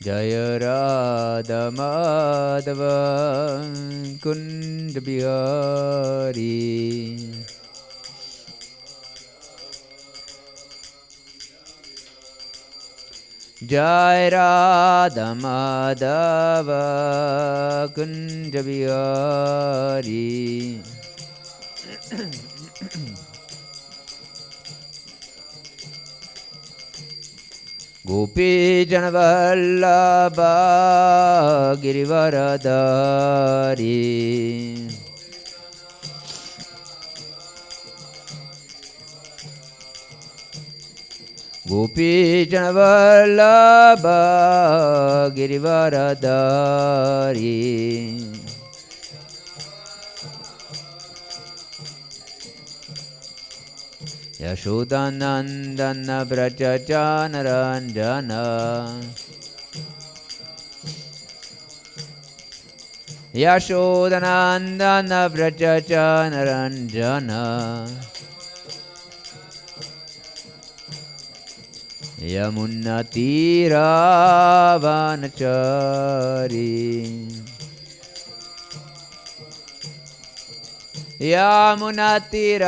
जय राधा माधव कुंज बिहारी जय राधा माधव कुंज बिहारी गोपी जनवल्लभ गिरिवरधारी गोपी जनवल्लभ गिरिवरधारी यशोदानंदन व्रज जनरंजन यशोदानंदन व्रज जनरंजन यमुना तीरावनचारी यमुना तीरावनचारी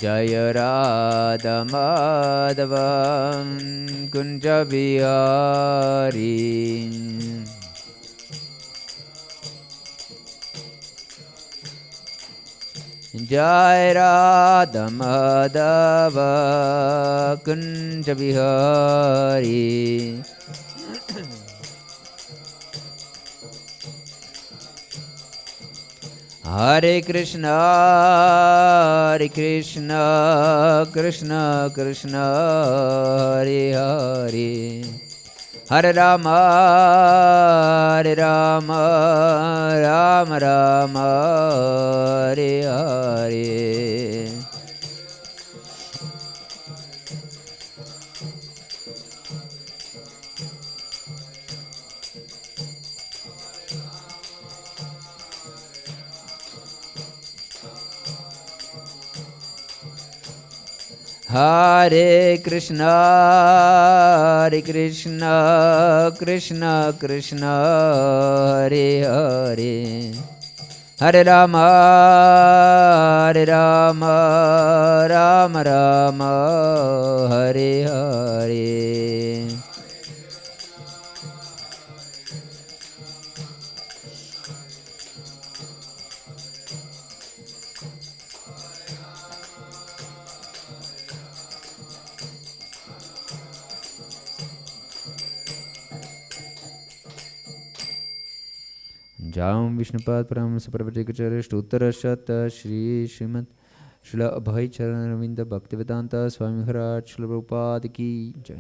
जय राधा माधव कुंज बिहारी जय राधा माधव कुंज बिहारी हरे कृष्णा कृष्ण कृष्ण हरे हरे हरे राम राम राम हरे हरे हरे कृष्ण कृष्ण कृष्ण हरे हरे हरे राम राम राम हरे हरे जाम विष्णुपाद परमहंस प्रवचन स्तोत्र शत श्री श्रीमद श्रील अभय चरण रविंद भक्तिवेदांत स्वामी महाराज श्रील प्रभुपाद की जय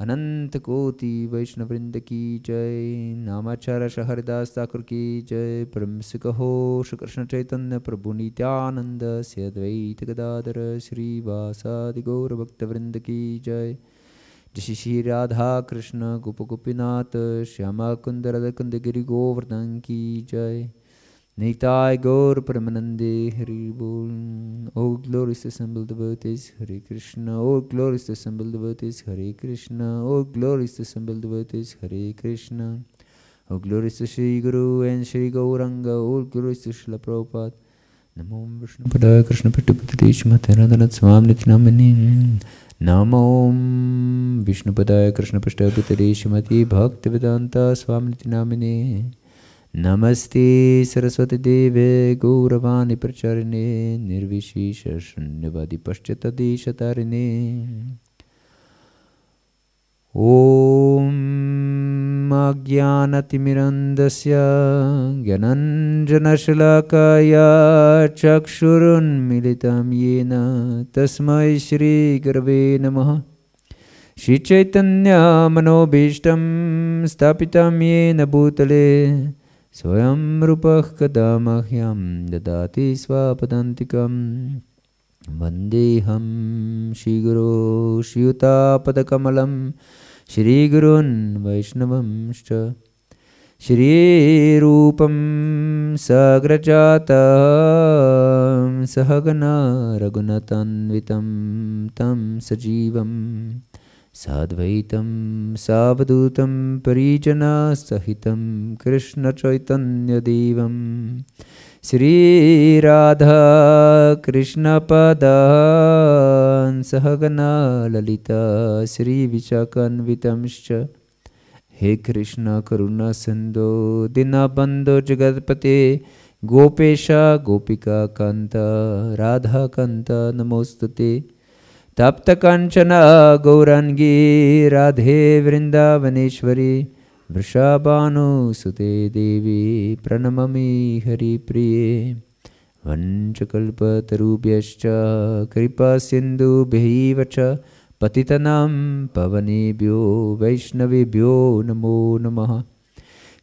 अनंत कोटि वैष्णववृंद की जय नामाचार्य हरिदास ठाकुर की जय परमहंस कहो श्री कृष्ण चैतन्य प्रभु नित्यानंद श्री अद्वैत गदाधर श्रीवासादि गौर भक्तवृंद की जय जय श्री राधा कृष्ण गोप गोपीनाथ श्यामा कुंद राधा कुंद गिरि गोवर्धन की जय निताय गौर परमानंदे हरि बोल. Oh glorious assembled devotees, Hare Krishna. Oh glorious assembled devotees, Hare Krishna. Oh glorious assembled devotees, Hare Krishna. Oh glorious Shri Guru and Shri Gauranga. Oh glorious Shri Prabhupada. Namo Vishnu Padaya Krishna Patipati Shrimate Radhanath Swami Nityanamani. Namo Vishnu Padaya Krishna Patipati Shrimati Bhaktivedanta Swami Nityanamani. Namaste Saraswati Deve Gauravani Pracharine Nirvishesha Shunyavadi Paschatadi Shatarine. Om Ajnanatimirandasya Gyananjanashalakaya Chakshurun Militam Yena Tasmai Shri Gurave Namaha. Shri Chaitanya Manobhishtam Stapitam Yena Bhutale Swayam Rupah Kadamahyam Dadati Swapadantikam Vandeham Shri Guru Shri Utapadakkamalam Shri Gurun Vaishnavamscha Shri Rupam Sagrajata Sahagana Raghunatanvitam Tam Sajivam Sadvaitam Savadutam Parijana Sahitam Krishna Chaitanya Devam Sri Radha Krishna Padan Sahagana Lalita Sri Vichakanvitamscha He Krishna Karuna Sindhu Dinabandhu Jagatpate Gopesha Gopika Kanta Radha Kanta Namostute Tapta Kanchana Gaurangi Radhe Vrindavaneshwari Vrishabhanu Sute Devi Pranamami Hari Priye Vanchakalpa Tarubhyascha Kripa Sindhu Bhivacha Patitanam Pavanebhyo Vaishnavebhyo Namo Namaha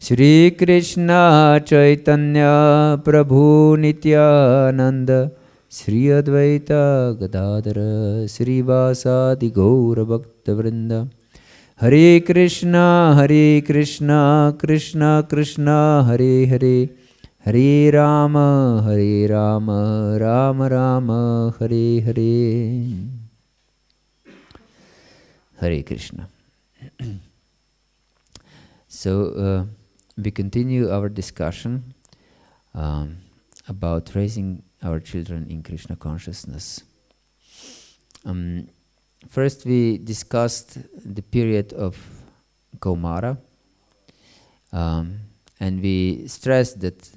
Shri Krishna Chaitanya Prabhu Nityananda Sri Advaita Gadadara Sri Vasadi Gaura Bhakta Vrinda Hare Krishna Krishna Krishna Hare Hare Hare Rama Rama Rama Hare Hare Hare Krishna. So we continue our discussion about raising our children in Krishna consciousness. First we discussed the period of Kaumara, and we stressed that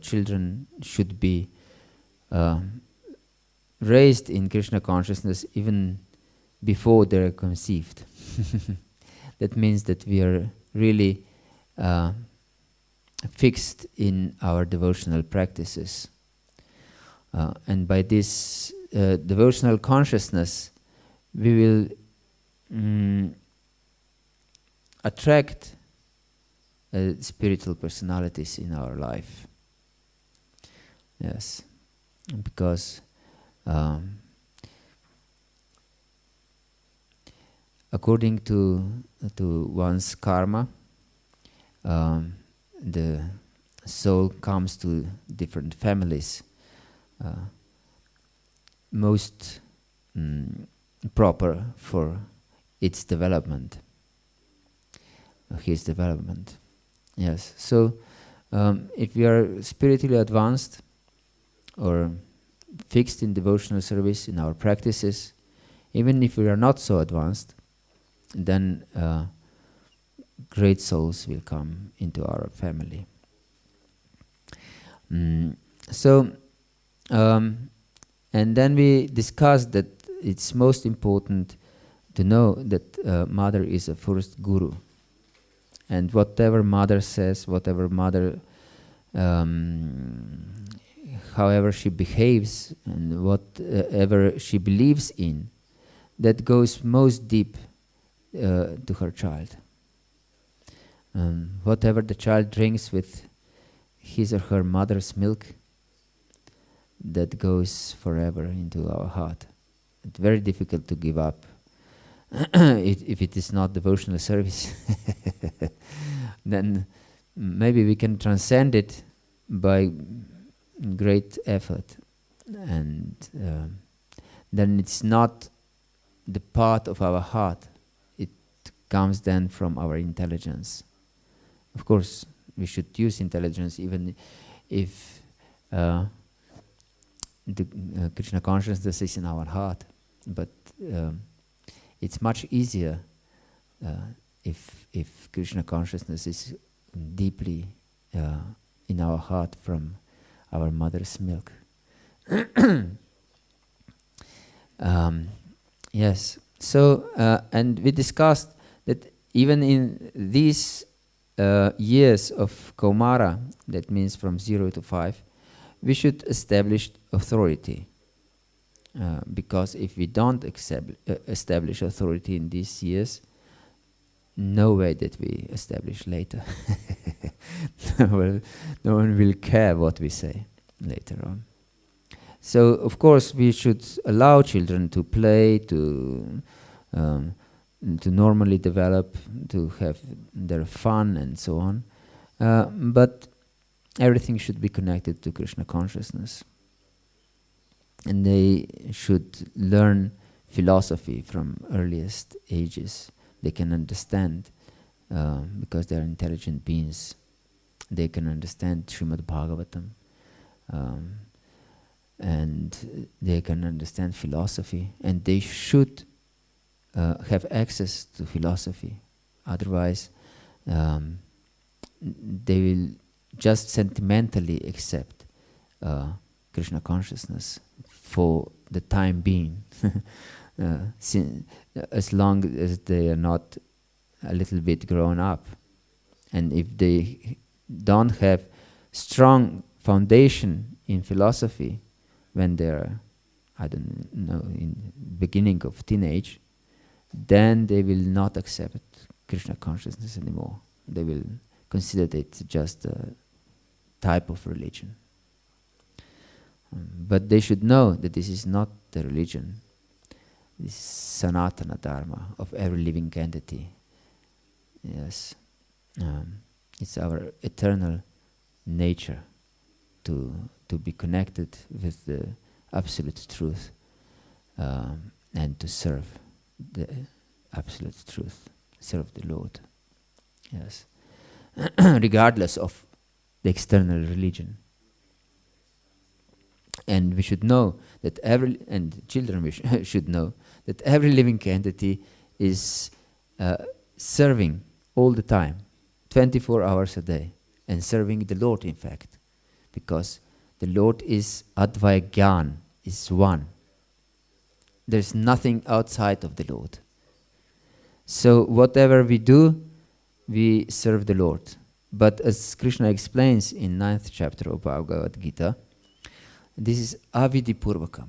children should be raised in Krishna consciousness even before they are conceived. That means that we are really fixed in our devotional practices. And by this devotional consciousness, we will attract spiritual personalities in our life. Yes, because according to one's karma, the soul comes to different families. Most proper for its development, his development. Yes, so if we are spiritually advanced or fixed in devotional service in our practices, even if we are not so advanced, then great souls will come into our family. And then we discussed that it's most important to know that mother is a first guru, and whatever mother says, whatever mother, however she behaves, and whatever she believes in, that goes most deep to her child. Whatever the child drinks with his or her mother's milk, that goes forever into our heart. It's very difficult to give up if it is not devotional service. Then maybe we can transcend it by great effort, and then it's not the part of our heart. It comes then from our intelligence. Of course, we should use intelligence even if the Krishna consciousness is in our heart, but it's much easier if Krishna consciousness is deeply in our heart from our mother's milk. Yes. So and we discussed that even in these years of Kaumara, that means from 0 to 5, we should establish authority, because if we don't establish authority in these years, no way that we establish later. No one will care what we say later on. So of course we should allow children to play, to normally develop, to have their fun and so on, but everything should be connected to Krishna consciousness. and they should learn philosophy from earliest ages. They can understand, because they are intelligent beings. They can understand Srimad Bhagavatam, um, and they can understand philosophy, and they should have access to philosophy. Otherwise, they will just sentimentally accept Krishna consciousness for the time being, as long as they are not a little bit grown up. And if they don't have strong foundation in philosophy when they're, I don't know, in beginning of teenage, then they will not accept Krishna consciousness anymore. They will consider it just a type of religion. But they should know that this is not the religion. This is Sanatana Dharma of every living entity. Yes. It's our eternal nature to be connected with the absolute truth, and to serve the absolute truth, serve the Lord. Yes. Regardless of the external religion. And we should know that and children should know that every living entity is serving all the time, 24 hours a day, and serving the Lord, in fact, because the Lord is Advaya Gyan, is one. There's nothing outside of the Lord. So whatever we do, we serve the Lord. But as Krishna explains in 9th chapter of Bhagavad Gita, this is avidi purvakam.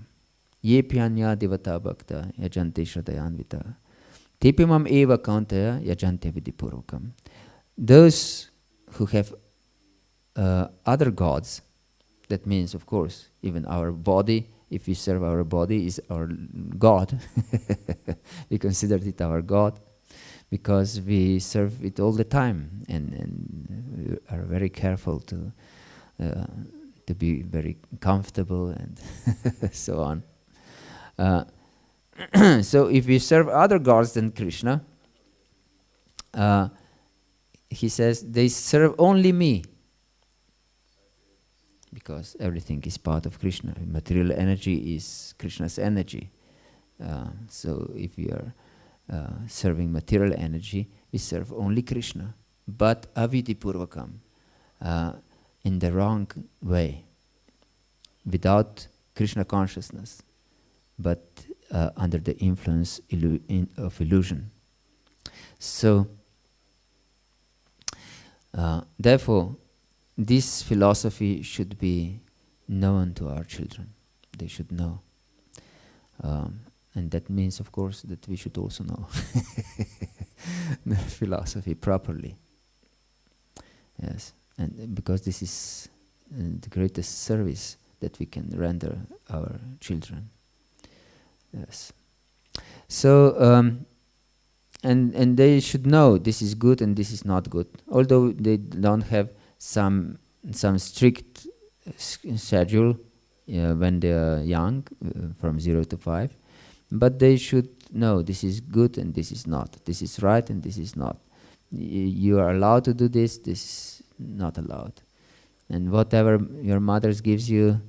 Ye pyanya devata bhakta yajante shraddhayanvita. Tepimam eva kauntaya yajante avidi purvakam. Those who have other gods, that means, of course, even our body, if we serve our body, is our God. We consider it our God because we serve it all the time, and we are very careful to be very comfortable and so on. So if we serve other gods than Krishna, he says they serve only me, because everything is part of Krishna. Material energy is Krishna's energy. So if we are serving material energy, we serve only Krishna, but avidi purvakam, in the wrong way, without Krishna consciousness, but under the influence of illusion. So, therefore, this philosophy should be known to our children. They should know. And that means, of course, that we should also know the philosophy properly. Yes, and because this is the greatest service that we can render our children. Yes. So, and they should know this is good and this is not good. Although they don't have some strict schedule when they are young, from 0 to 5, but they should know this is good and this is not. This is right and this is not. You are allowed to do this. This is not allowed. And whatever your mother gives you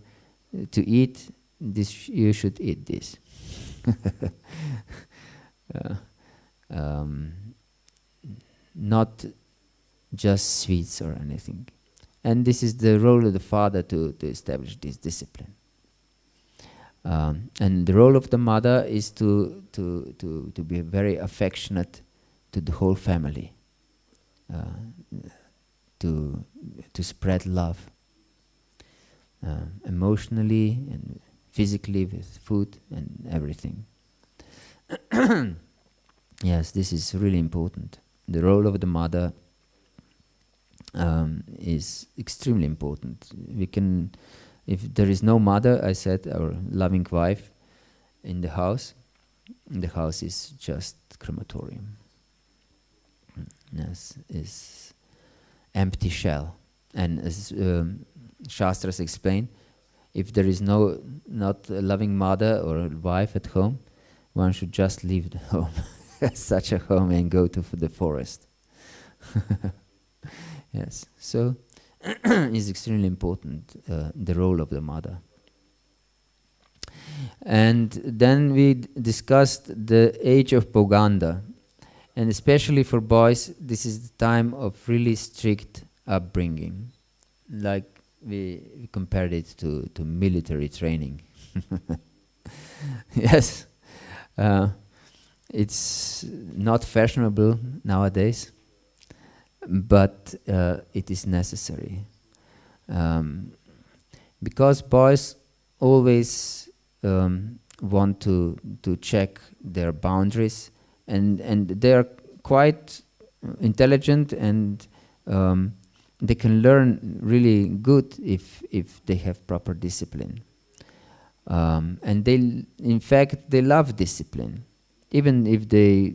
to eat, this you should eat this. Not just sweets or anything. And this is the role of the father to establish this discipline. And the role of the mother is to be very affectionate to the whole family, to spread love, emotionally and physically with food and everything. Yes, this is really important. The role of the mother is extremely important. We can, if there is no mother, I said, our loving wife in the house is just crematorium. Yes, is empty shell. And as Shastras explain, if there is not a loving mother or wife at home, one should just leave the home, such a home, and go to the forest. Yes, so it's extremely important, the role of the mother. And then we discussed the age of Poganda. And especially for boys, this is the time of really strict upbringing. Like we compared it to military training. Yes, it's not fashionable nowadays, but it is necessary. Because boys always want to check their boundaries, and they are quite intelligent, and they can learn really good if they have proper discipline. And in fact, they love discipline, even if they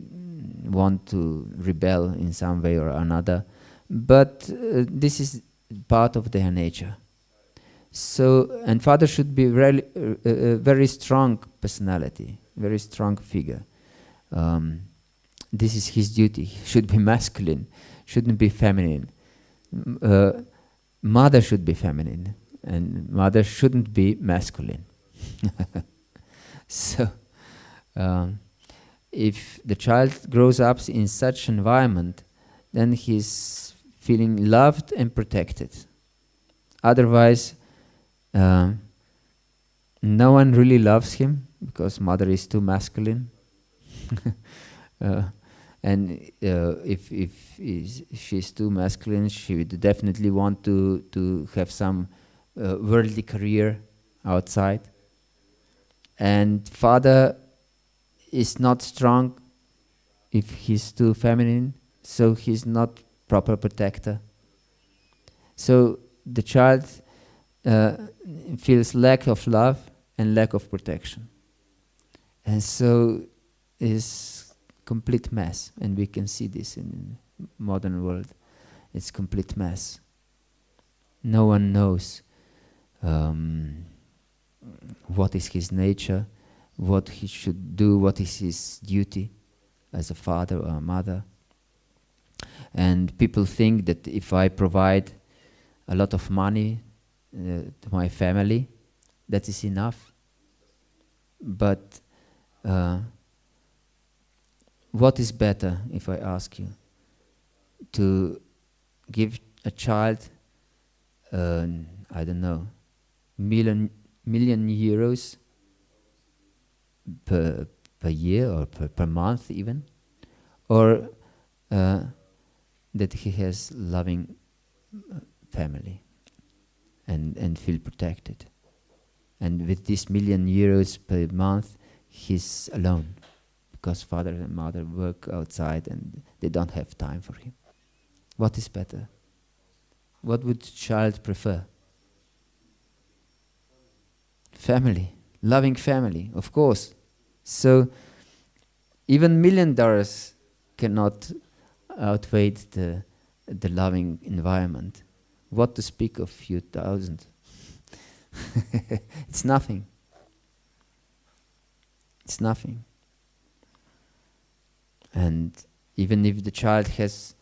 want to rebel in some way or another. But this is part of their nature. So, and father should be really a very strong personality, very strong figure. This is his duty. He should be masculine, shouldn't be feminine. Mother should be feminine, and mother shouldn't be masculine. So, if the child grows up in such environment, then he's feeling loved and protected. Otherwise, no one really loves him because mother is too masculine. And if she's too masculine, she would definitely want to have some worldly career outside. And father is not strong if he's too feminine, so he's not proper protector. So the child feels lack of love and lack of protection, and so is complete mess. And we can see this in modern world. It's complete mess. No one knows what is his nature, what he should do, what is his duty as a father or a mother. And people think that if I provide a lot of money to my family, that is enough. But what is better, if I ask you, to give a child, I don't know, million euros per year or per month even, or that he has loving family and feel protected. And with this €1,000,000 per month, he's alone because father and mother work outside and they don't have time for him. What is better? What would child prefer? Family, loving family, of course. So even $1,000,000 cannot outweigh the loving environment. What to speak of few thousand? It's nothing. It's nothing. And even if the child has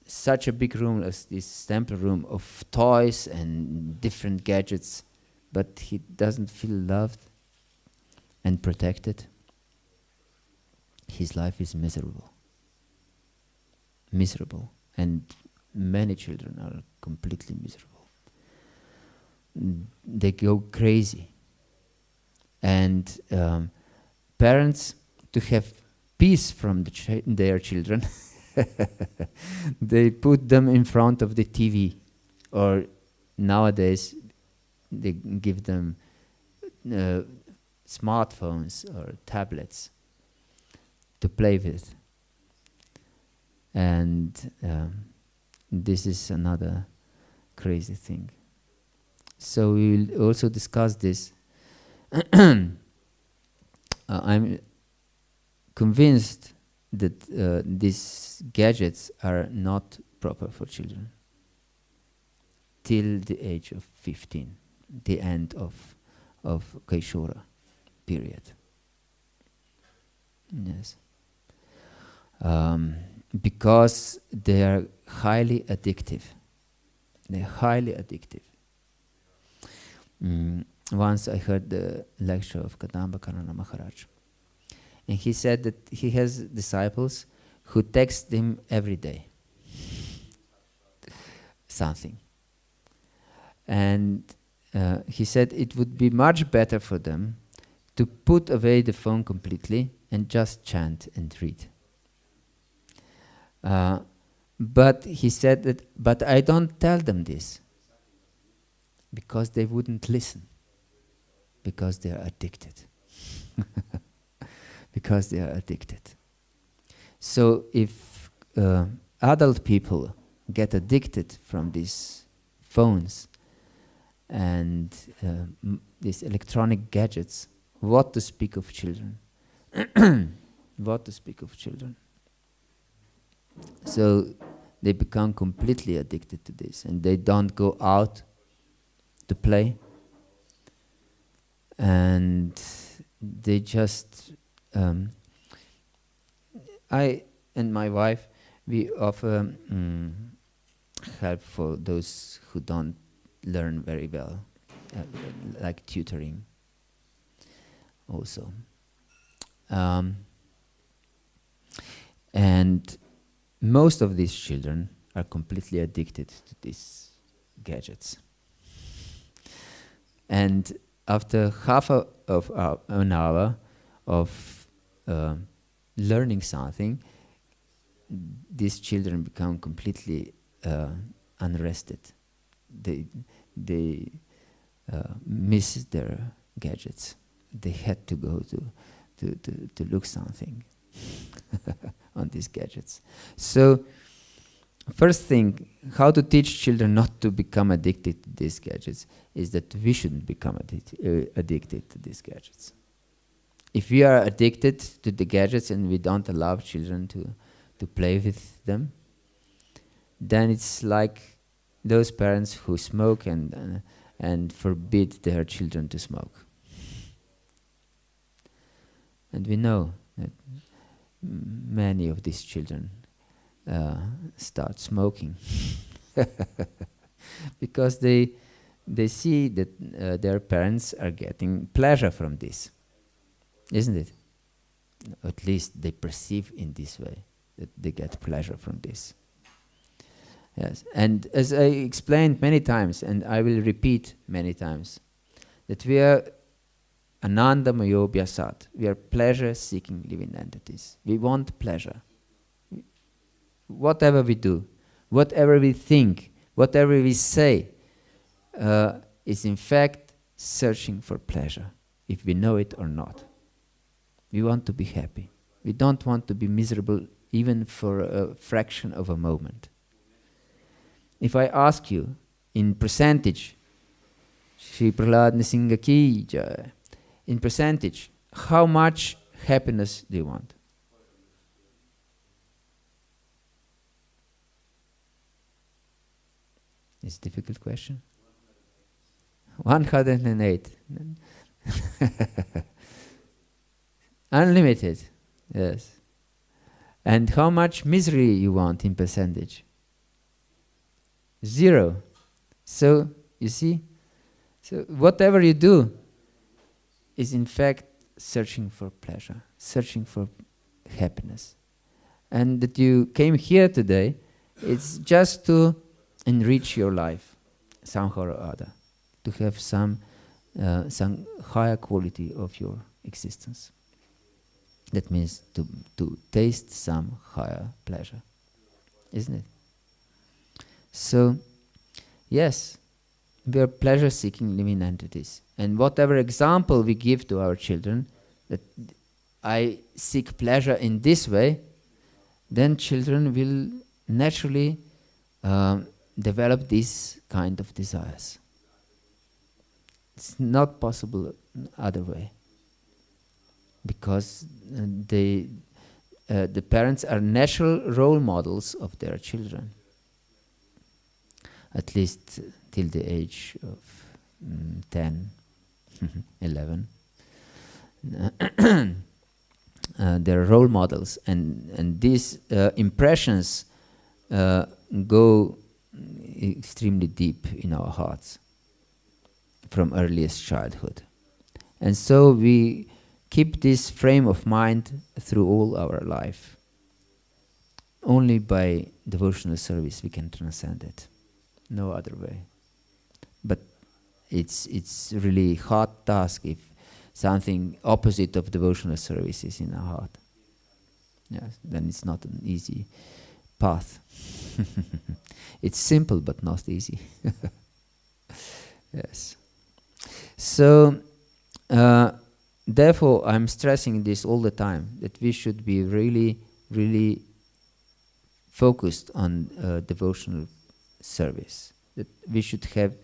such a big room as this temple room of toys and different gadgets, but he doesn't feel loved and protected, his life is miserable. Miserable. And many children are completely miserable. They go crazy. And parents, to have peace from their children, they put them in front of the TV, or nowadays they give them smartphones or tablets to play with. And this is another crazy thing. So we will also discuss this. I'm convinced that these gadgets are not proper for children till the age of 15. the end of Kaishora period. Yes. Because they are highly addictive. They're highly addictive. Once I heard the lecture of Kadamba Karana Maharaj, and he said that he has disciples who text him every day something. And he said it would be much better for them to put away the phone completely and just chant and read. But he said that, but I don't tell them this because they wouldn't listen, because they are addicted. Because they are addicted. So if adult people get addicted from these phones and these electronic gadgets, what to speak of children? What to speak of children? So they become completely addicted to this, and they don't go out to play, and they just I and my wife, we offer help for those who don't learn very well, like tutoring also. And most of these children are completely addicted to these gadgets. And after half of an hour of learning something, these children become completely unrested. They miss their gadgets. They had to go to look something on these gadgets. So, first thing, how to teach children not to become addicted to these gadgets is that we shouldn't become addicted to these gadgets. If we are addicted to the gadgets and we don't allow children to play with them, then it's like those parents who smoke and forbid their children to smoke. And we know that many of these children start smoking because they see that their parents are getting pleasure from this, isn't it? At least they perceive in this way that they get pleasure from this. Yes, and as I explained many times, and I will repeat many times, that we are Ananda Mayo Vyasat. We are pleasure-seeking living entities. We want pleasure. Whatever we do, whatever we think, whatever we say, is in fact searching for pleasure, if we know it or not. We want to be happy. We don't want to be miserable even for a fraction of a moment. If I ask you in percentage, Shri Prahlad Nrsimha ki jai, in percentage, how much happiness do you want? It's a difficult question. 108. Unlimited, yes. And how much misery you want in percentage? 0. So, you see? So, whatever you do is in fact searching for pleasure, searching for happiness. And that you came here today, it's just to enrich your life somehow or other, to have some higher quality of your existence. That means to taste some higher pleasure, isn't it? So, yes, we are pleasure-seeking living entities. And whatever example we give to our children, that I seek pleasure in this way, then children will naturally develop these kind of desires. It's not possible other way. Because the parents are natural role models of their children, at least till the age of 10, 11. They're role models, and these impressions go extremely deep in our hearts from earliest childhood. And so we keep this frame of mind through all our life. Only by devotional service we can transcend it. No other way. But it's really hard task if something opposite of devotional service is in our heart. Yes, then it's not an easy path. It's simple but not easy. Yes. So, therefore, I'm stressing this all the time, that we should be really, really focused on devotional service. That we should have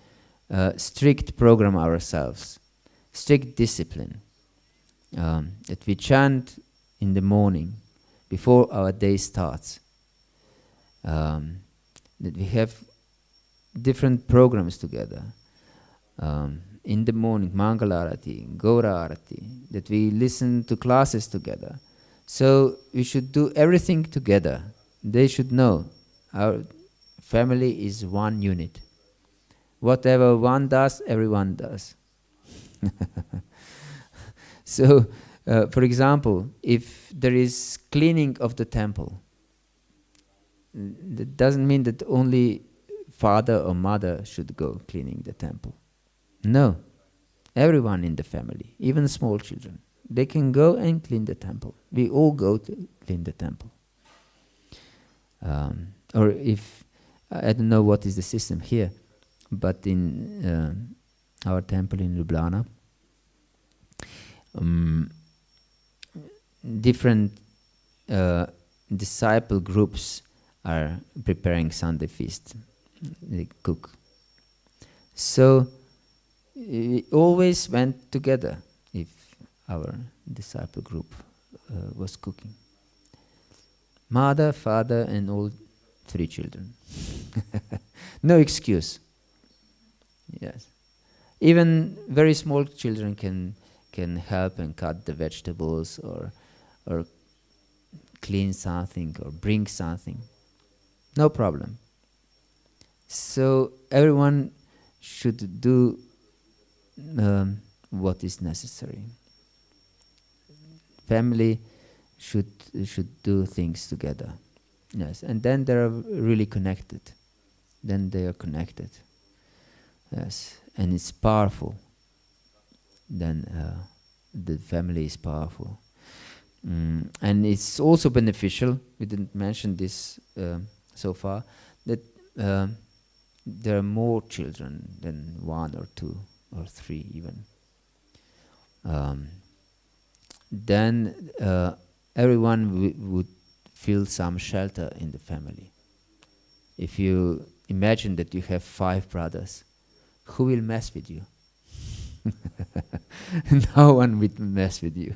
strict program ourselves, strict discipline. That we chant in the morning before our day starts. That we have different programs together. In the morning, Mangala Arati, Gaura Arati, that we listen to classes together. So we should do everything together. They should know our family is one unit. Whatever one does, everyone does. So, for example, if there is cleaning of the temple, that doesn't mean that only father or mother should go cleaning the temple. No, everyone in the family, even small children, they can go and clean the temple. We all go to clean the temple. Or if, I don't know what is the system here, but in our temple in Ljubljana, different disciple groups are preparing Sunday feast. They cook. So we always went together if our disciple group was cooking. Mother, father, and all 3 children. No excuse. Yes. Even very small children can help and cut the vegetables or clean something or bring something. No problem. So everyone should do what is necessary. Family should do things together. Yes, and then they are really connected. Then they are connected. Yes, and it's powerful. Then the family is powerful. And it's also beneficial, we didn't mention this so far, that there are more children than 1 or 2 or 3 even. Then everyone would feel some shelter in the family. If you imagine that you have 5 brothers, who will mess with you? No one will mess with you.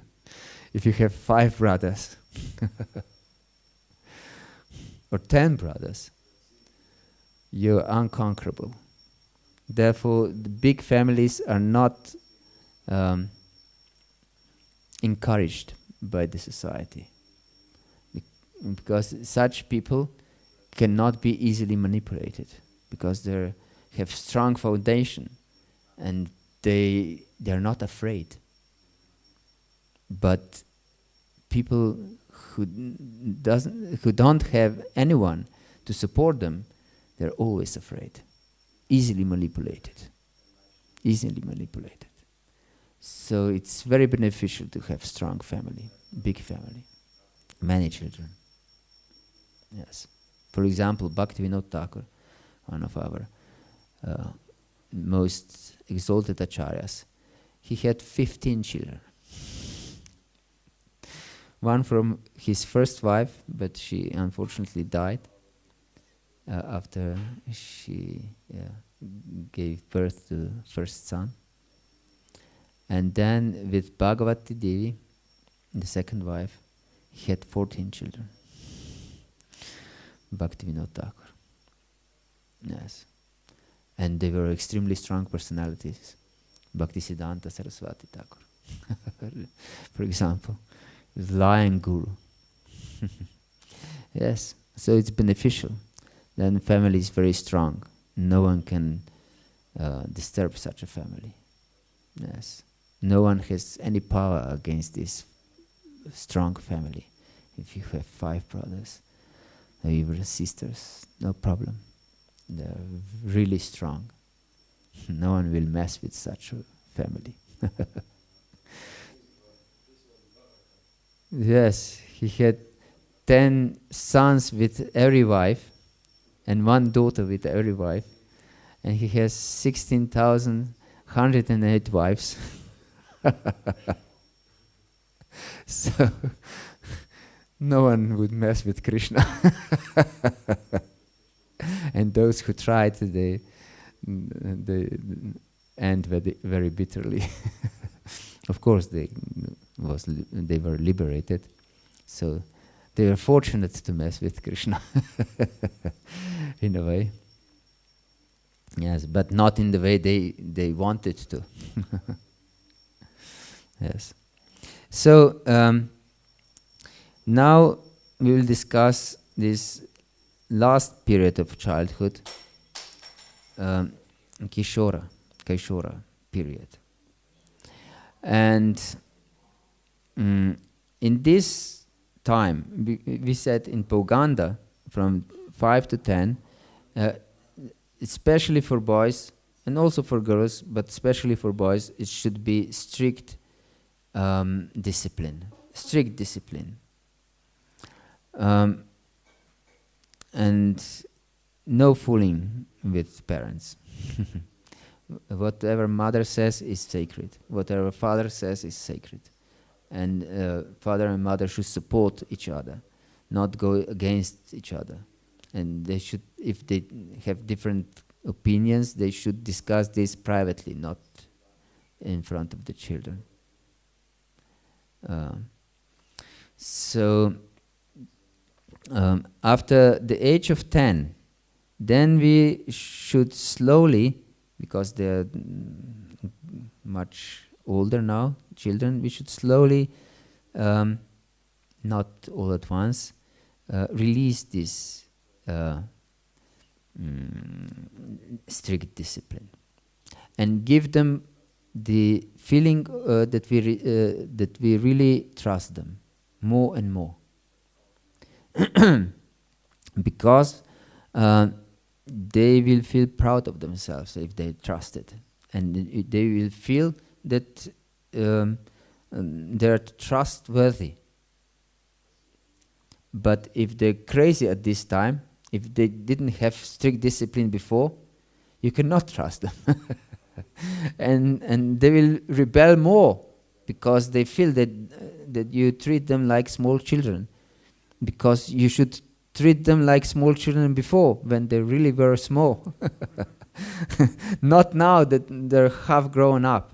If you have 5 brothers or 10 brothers, you're unconquerable. Therefore, the big families are not encouraged by the society, because such people cannot be easily manipulated, because they have strong foundation and they are not afraid. But people who don't have anyone to support them, they're always afraid, easily manipulated. So it's very beneficial to have strong family, big family, many children. Yes. For example, Bhaktivinoda Thakur, one of our most exalted acharyas, he had 15 children. One from his first wife, but she unfortunately died after she gave birth to first son. And then with Bhagavati Devi, the second wife, he had 14 children. Bhaktivinoda Thakur. Yes. And they were extremely strong personalities. Bhaktisiddhanta Saraswati Thakur, for example, lion guru. Yes, so it's beneficial. Then family is very strong. No one can disturb such a family. Yes, no one has any power against this strong family. If you have 5 brothers, or even sisters, no problem. They're really strong. No one will mess with such a family. Yes, he had 10 sons with every wife, and 1 daughter with every wife, and he has 16,108 wives. So no one would mess with Krishna. And those who tried, they end very bitterly. Of course, they were liberated, so they were fortunate to mess with Krishna, in a way. Yes, but not in the way they wanted to. Yes. So now we will discuss this last period of childhood, Kaishora period. And in this time, we said in Poganda, from 5 to 10, especially for boys and also for girls, but especially for boys, it should be strict discipline. Strict discipline. And no fooling with parents. Whatever mother says is sacred. Whatever father says is sacred. And father and mother should support each other, not go against each other. And they should, if they have different opinions, they should discuss this privately, not in front of the children. So after the age of 10, then we should slowly, because they're much older now, children, we should slowly, not all at once, release this strict discipline and give them the feeling that we really trust them more and more. Because they will feel proud of themselves if they trust it, and they will feel that they're trustworthy. But if they're crazy at this time, if they didn't have strict discipline before, you cannot trust them. and they will rebel more, because they feel that you treat them like small children, because you should treat them like small children before, when they really were small. Not now that they're half grown up.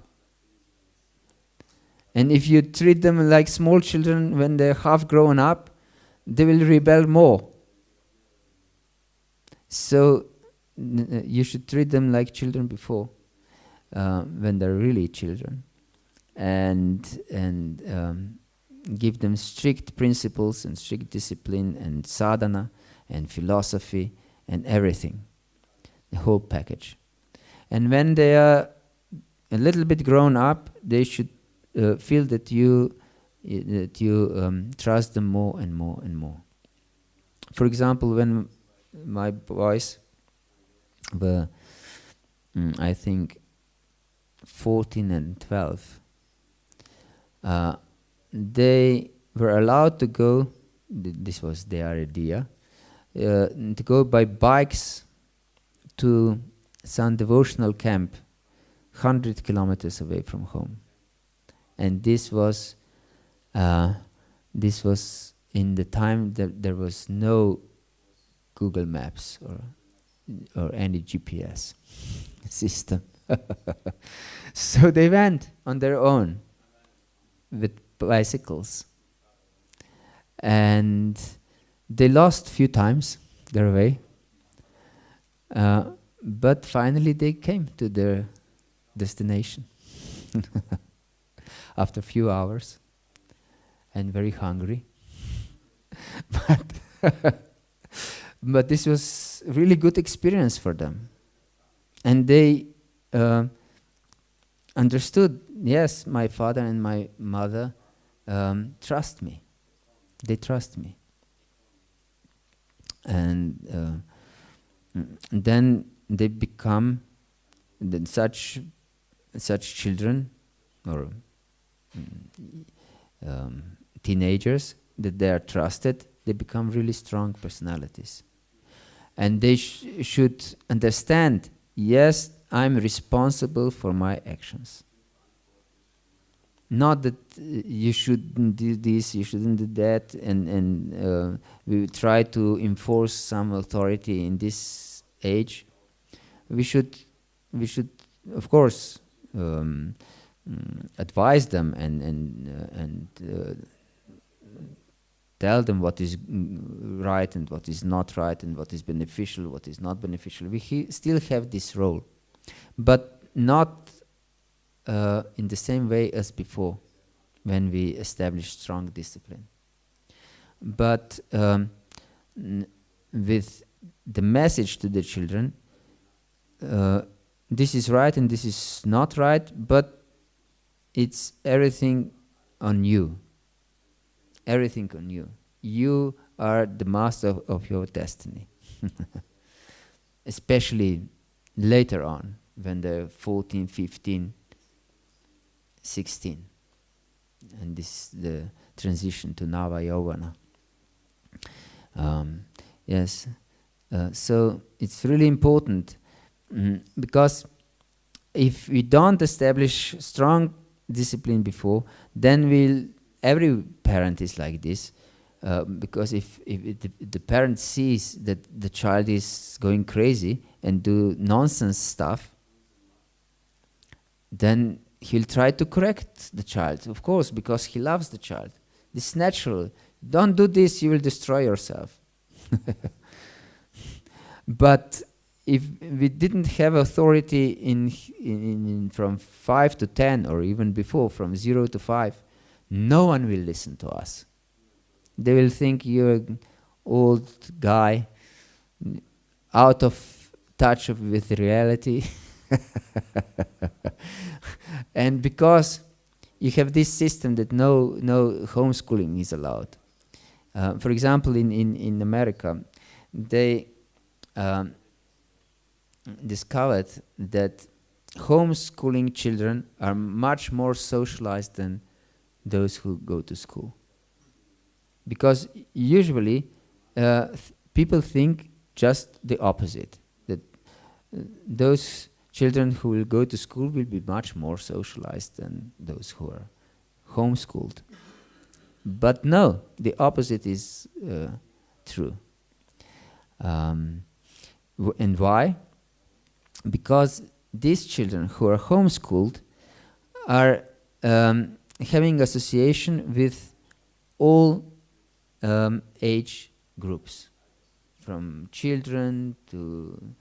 And if you treat them like small children when they're half grown up, they will rebel more. So you should treat them like children before, when they're really children, and give them strict principles and strict discipline and sadhana and philosophy and everything, the whole package. And when they are a little bit grown up, they should feel that you trust them more and more and more. For example, when my boys were, I think, 14 and 12, they were allowed to go, this was their idea, to go by bikes to some devotional camp 100 kilometers away from home. And this was in the time that there was no Google Maps or any GPS system. So they went on their own with bicycles, and they lost a few times their way, but finally they came to their destination. after a few hours, and very hungry. But this was really good experience for them. And they understood, yes, my father and my mother trust me. They trust me. And then they become such children or teenagers that they are trusted. They become really strong personalities. And they should understand, yes, I'm responsible for my actions. Not that you shouldn't do this, you shouldn't do that, and we try to enforce some authority in this age. We should, of course, advise them and tell them what is right and what is not right, and what is beneficial, what is not beneficial. We still have this role, but not in the same way as before, when we established strong discipline. But with the message to the children, this is right and this is not right, but it's everything on you. Everything on you. You are the master of your destiny. Especially later on, when they're 14, 15, 16. And this is the transition to Nava Yovana. Yes. So it's really important, because if we don't establish strong discipline before, then every parent is like this, because if the parent sees that the child is going crazy and do nonsense stuff, then he'll try to correct the child, of course, because he loves the child. This is natural. Don't do this, you will destroy yourself. But if we didn't have authority in from 5 to 10, or even before, from 0 to 5, no one will listen to us. They will think you're an old guy, out of touch with reality. And because you have this system that no homeschooling is allowed. For example, in America, they discovered that homeschooling children are much more socialized than those who go to school. Because usually people think just the opposite, that those children who will go to school will be much more socialized than those who are homeschooled. But no, the opposite is true. And why? Because these children who are homeschooled are having association with all age groups, from children to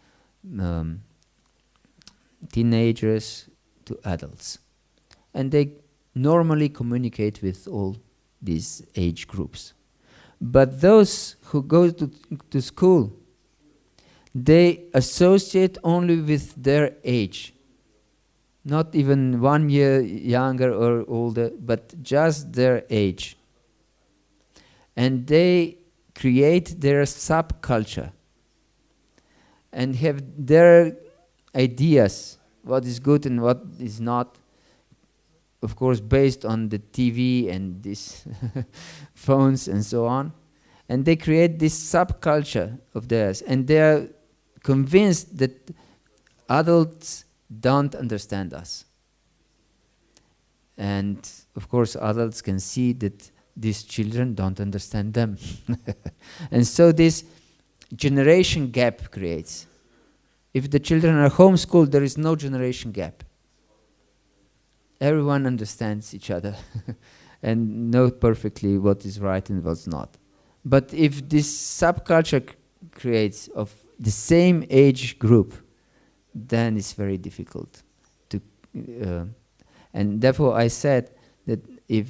teenagers to adults. And they normally communicate with all these age groups. But those who go to school, they associate only with their age. Not even 1 year younger or older, but just their age. And they create their subculture and have their ideas, what is good and what is not, of course, based on the TV and these phones and so on. And they create this subculture of theirs, and they are convinced that adults don't understand us. And of course, adults can see that these children don't understand them. And so this generation gap creates. If the children are homeschooled, there is no generation gap. Everyone understands each other and knows perfectly what is right and what's not. But if this subculture creates of the same age group, then it's very difficult to. And therefore I said that if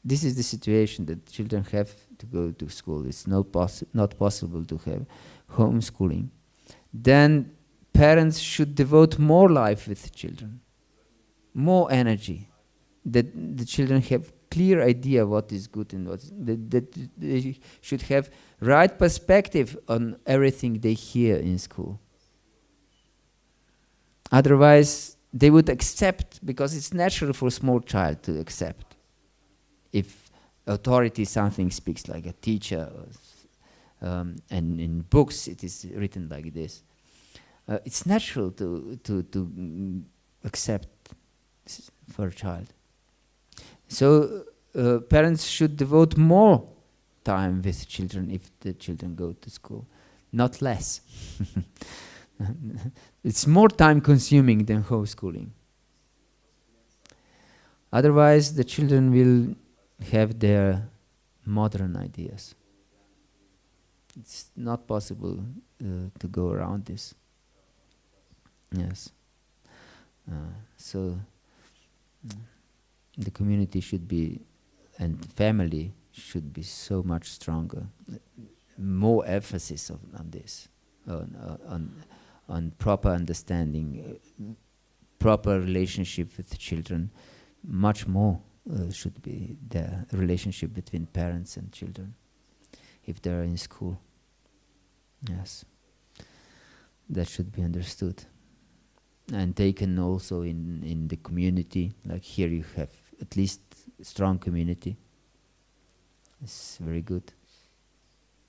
this is the situation that children have to go to school, it's not possible to have homeschooling, then parents should devote more life with children, more energy, that the children have clear idea what is good and what that they should have right perspective on everything they hear in school. Otherwise, they would accept, because it's natural for a small child to accept. If authority something speaks like a teacher, and in books it is written like this, it's natural to accept for a child. So parents should devote more time with children if the children go to school, not less. It's more time consuming than homeschooling. Otherwise, the children will have their modern ideas. It's not possible to go around this. Yes. So the community should be, and family should be so much stronger. More emphasis on this, on proper understanding, proper relationship with the children. Much more should be the relationship between parents and children if they are in school. Yes, that should be understood and taken also in the community. Like here, you have at least strong community. It's very good.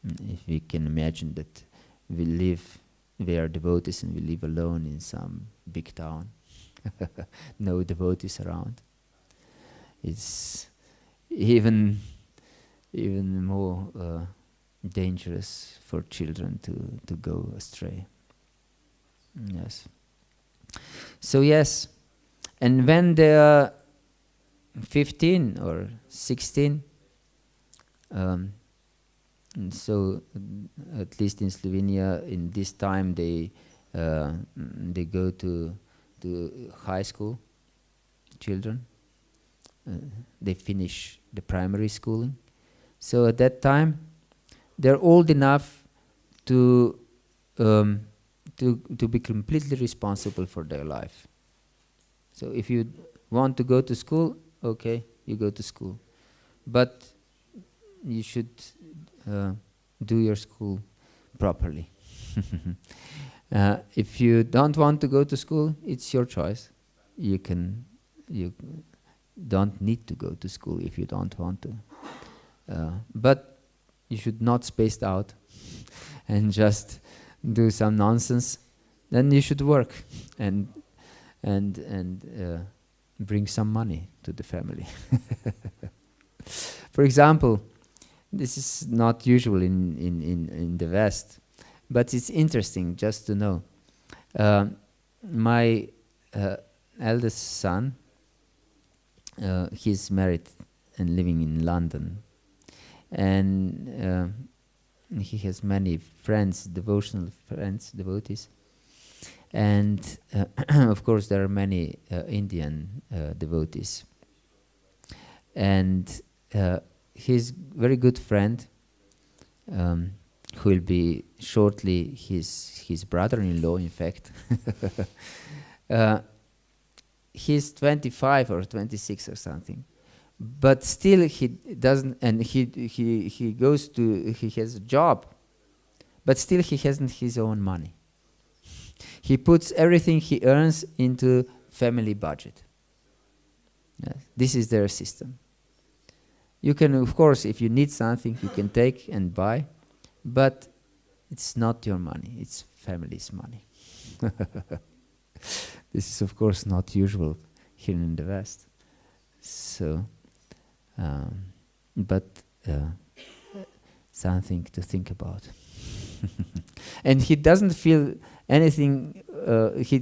If we can imagine that we are devotees and we live alone in some big town, no devotees around, it's even more dangerous for children to go astray. Yes. So yes, and when they are 15 or 16, and so at least in Slovenia, in this time they go to high school. Children, they finish the primary schooling. So at that time, they're old enough to be completely responsible for their life. So if you want to go to school, okay, you go to school, but you should do your school properly. If you don't want to go to school, it's your choice. You don't need to go to school if you don't want to. But you should not space out and just do some nonsense. Then you should work and bring some money to the family. For example, this is not usual in the West, but it's interesting just to know. My eldest son, he's married and living in London, and he has many friends, devotional friends, devotees, and of course there are many Indian devotees, and his very good friend, who will be shortly his brother-in-law, in fact, he's 25 or 26 or something, but still he doesn't, and he goes to, he has a job, but still he hasn't his own money. He puts everything he earns into family budget. Yes. This is their system. You can, of course, if you need something, you can take and buy, but it's not your money, it's family's money. This is, of course, not usual here in the West. So, but something to think about. And he doesn't feel anything, he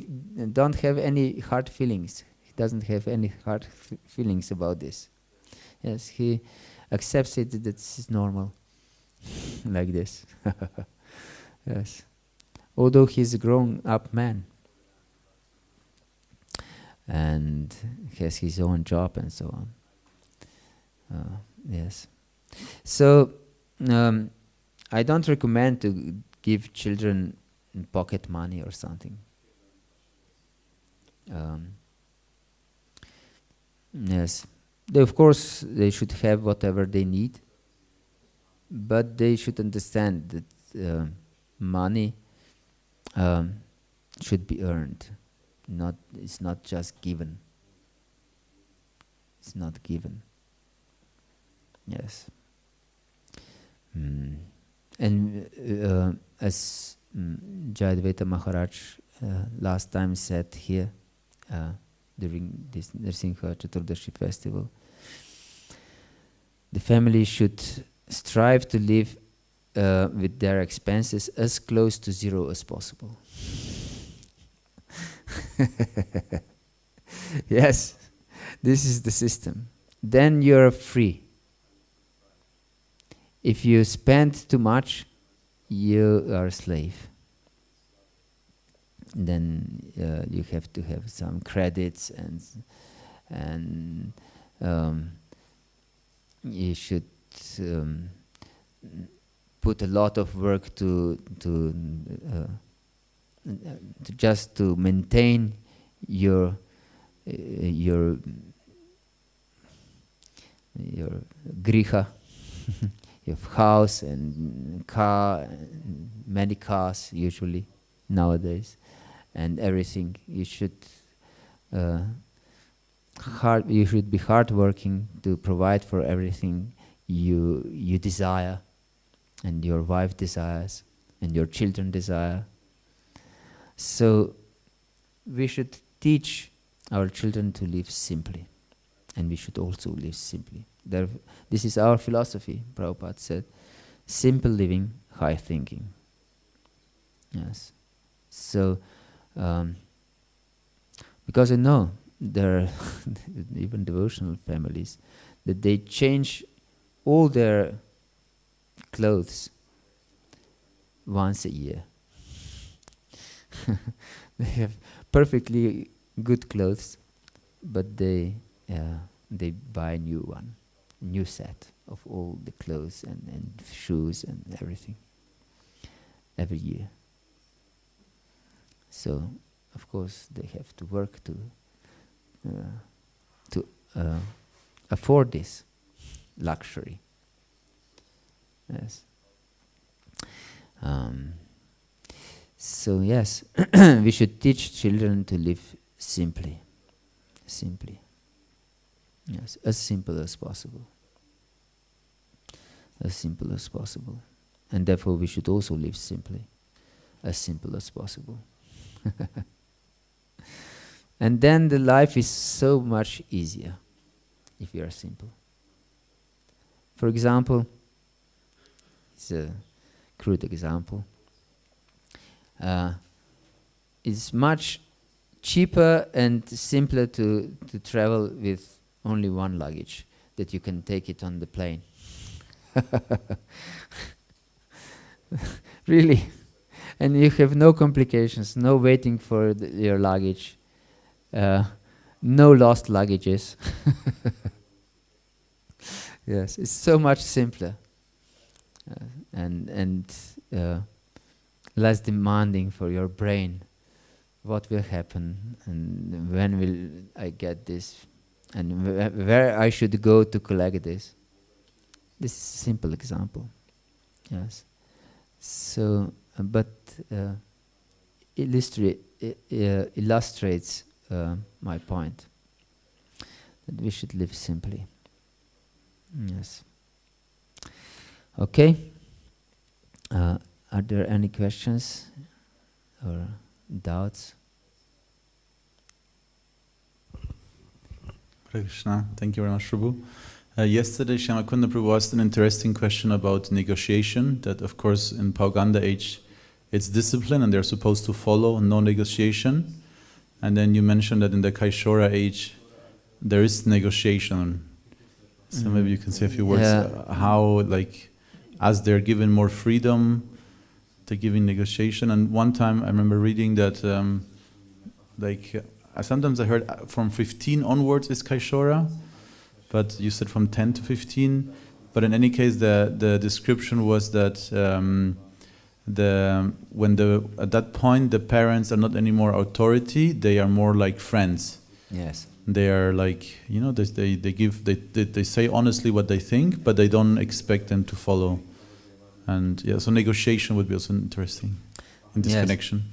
don't have any hard feelings. He doesn't have any hard feelings about this. Yes, he accepts it that this is normal, like this. Yes, although he's a grown-up man. and has his own job and so on. Yes. So I don't recommend to give children pocket money or something. Yes. Of course, they should have whatever they need, but they should understand that money should be earned. It's not just given. It's not given. Yes. And as Jayadvaita Maharaj last time said here during this Nrsimha Chaturdashi festival, the family should strive to live with their expenses as close to zero as possible. Yes, this is the system. Then you're free. If you spend too much, you are a slave. Then you have to have some credits, and you should put a lot of work to just to maintain your griha, your house and car, and many cars usually nowadays, and everything. You should be hardworking to provide for everything you desire, and your wife desires, and your children desire. So we should teach our children to live simply, and we should also live simply. This is our philosophy, Prabhupada said. Simple living, high thinking. Yes. So, because I know there are even devotional families that they change all their clothes once a year. They have perfectly good clothes, but they buy a new one, new set of all the clothes and shoes and everything every year. So, of course, they have to work to afford this luxury. Yes. So yes, we should teach children to live simply. Simply. Yes, as simple as possible. As simple as possible. And therefore we should also live simply. As simple as possible. And then the life is so much easier if you are simple. For example, it's a crude example. It's much cheaper and simpler to travel with only one luggage, that you can take it on the plane. Really. And you have no complications, no waiting for your luggage, no lost luggages. Yes, it's so much simpler and less demanding for your brain. What will happen, and when will I get this, and where I should go to collect this. This is a simple example. Yes. So, but illustrates my point, that we should live simply. Yes. Okay. Are there any questions or doubts? Hare Krishna. Thank you very much, Prabhu. Yesterday, Shyamakunda Prabhu asked an interesting question about negotiation, that of course in Pauganda age it's discipline and they're supposed to follow, no negotiation. And then you mentioned that in the Kaishora age there is negotiation. So maybe you can say a few words how, like, as they're given more freedom, they're giving negotiation. And one time I remember reading that, like, sometimes I heard from 15 onwards is Kaishora, but you said from 10 to 15. But in any case, the description was that at that point the parents are not anymore authority; they are more like friends. Yes. They are like, they say honestly what they think, but they don't expect them to follow. And yeah, so negotiation would be also interesting in this connection.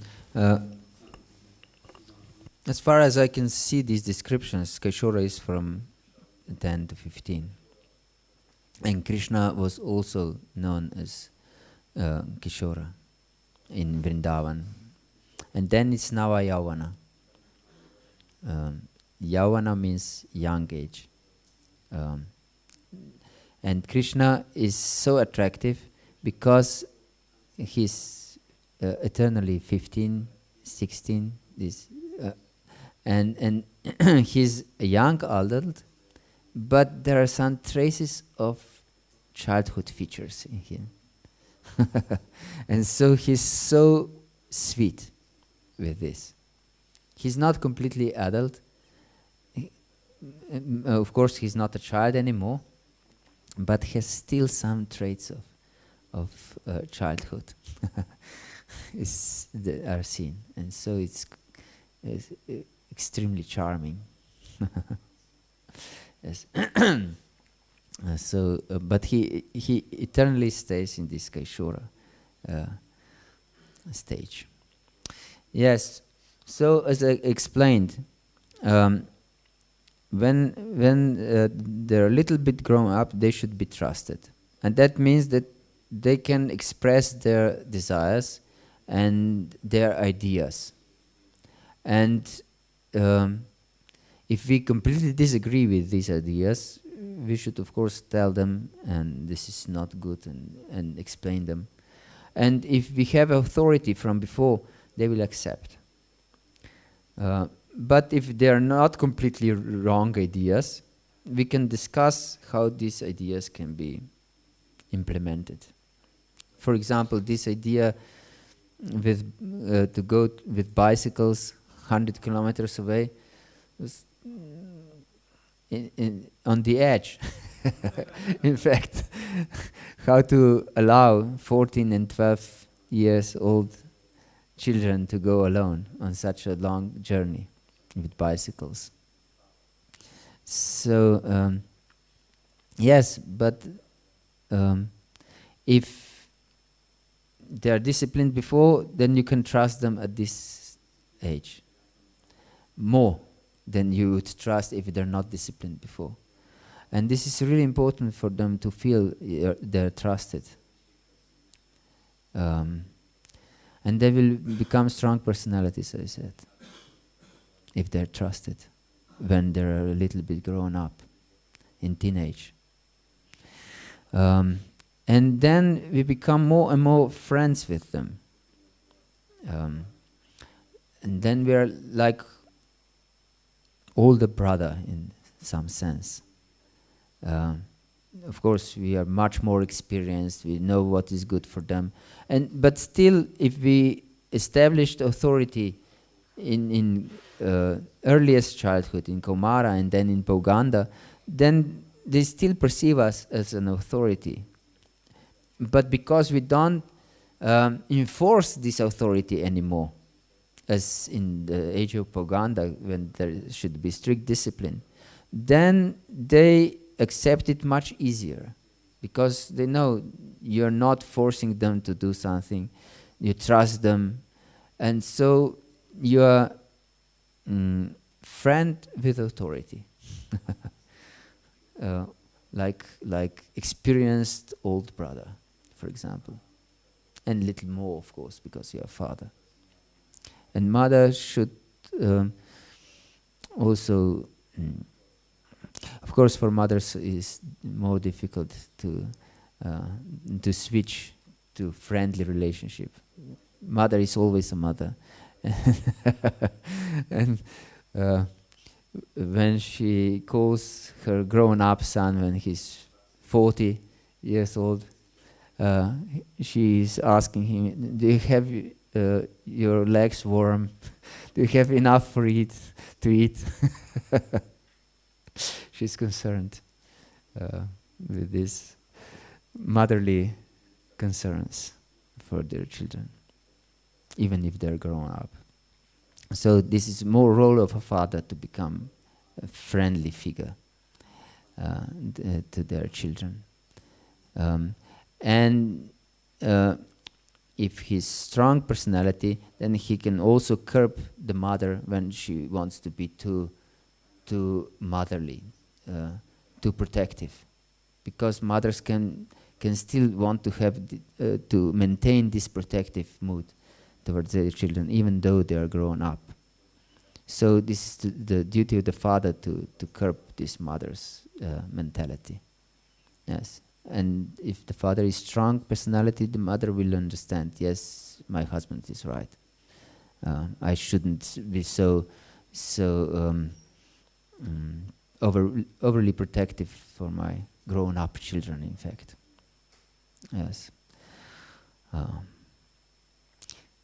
As far as I can see these descriptions, Kaishora is from 10 to 15. And Krishna was also known as Kishora in Vrindavan. And then it's Nava Yavana. Yavana means young age. And Krishna is so attractive because he's eternally 15, 16, and he's a young adult, but there are some traces of childhood features in him. And so he's so sweet with this. He's not completely adult. Of course, he's not a child anymore, but has still some traits of childhood are seen, and so it's extremely charming. Yes. But he eternally stays in this Kaishora stage. Yes. So as I explained, when they're a little bit grown up, they should be trusted, and that means that they can express their desires and their ideas. And if we completely disagree with these ideas, we should of course tell them, and this is not good, and explain them. And if we have authority from before, they will accept. But if they are not completely wrong ideas, we can discuss how these ideas can be implemented. For example, this idea to go with bicycles 100 kilometers away was on the edge. In fact, how to allow 14 and 12 years old children to go alone on such a long journey with bicycles. So, yes, but if they are disciplined before, then you can trust them at this age more than you would trust if they're not disciplined before. And this is really important for them to feel they're trusted. And they will become strong personalities, I said, if they're trusted when they're a little bit grown up in teenage. And then we become more and more friends with them. And then we are like older brother in some sense. Of course, we are much more experienced. We know what is good for them. But still, if we established authority in earliest childhood, in Kaumara and then in Pauganda, then they still perceive us as an authority. But because we don't enforce this authority anymore, as in the age of Pauganda, when there should be strict discipline, then they accept it much easier, because they know you're not forcing them to do something, you trust them, and so you're friend with authority. Like experienced old brother, for example, and little more, of course, because you're a father. And mother should also, of course, for mothers is more difficult to switch to friendly relationship. Mother is always a mother, and when she calls her grown-up son when he's 40 years old, she is asking him, "Do you have your legs warm? Do you have enough to eat? She's concerned with these motherly concerns for their children, even if they're grown up. So this is more role of a father to become a friendly figure to their children. And if he's strong personality, then he can also curb the mother when she wants to be too motherly, too protective, because mothers can still want to have to maintain this protective mood towards their children, even though they are grown up. So this is the duty of the father to curb this mother's mentality. Yes. And if the father is strong personality, the mother will understand, yes, my husband is right. I shouldn't be so overly protective for my grown-up children, in fact. Yes.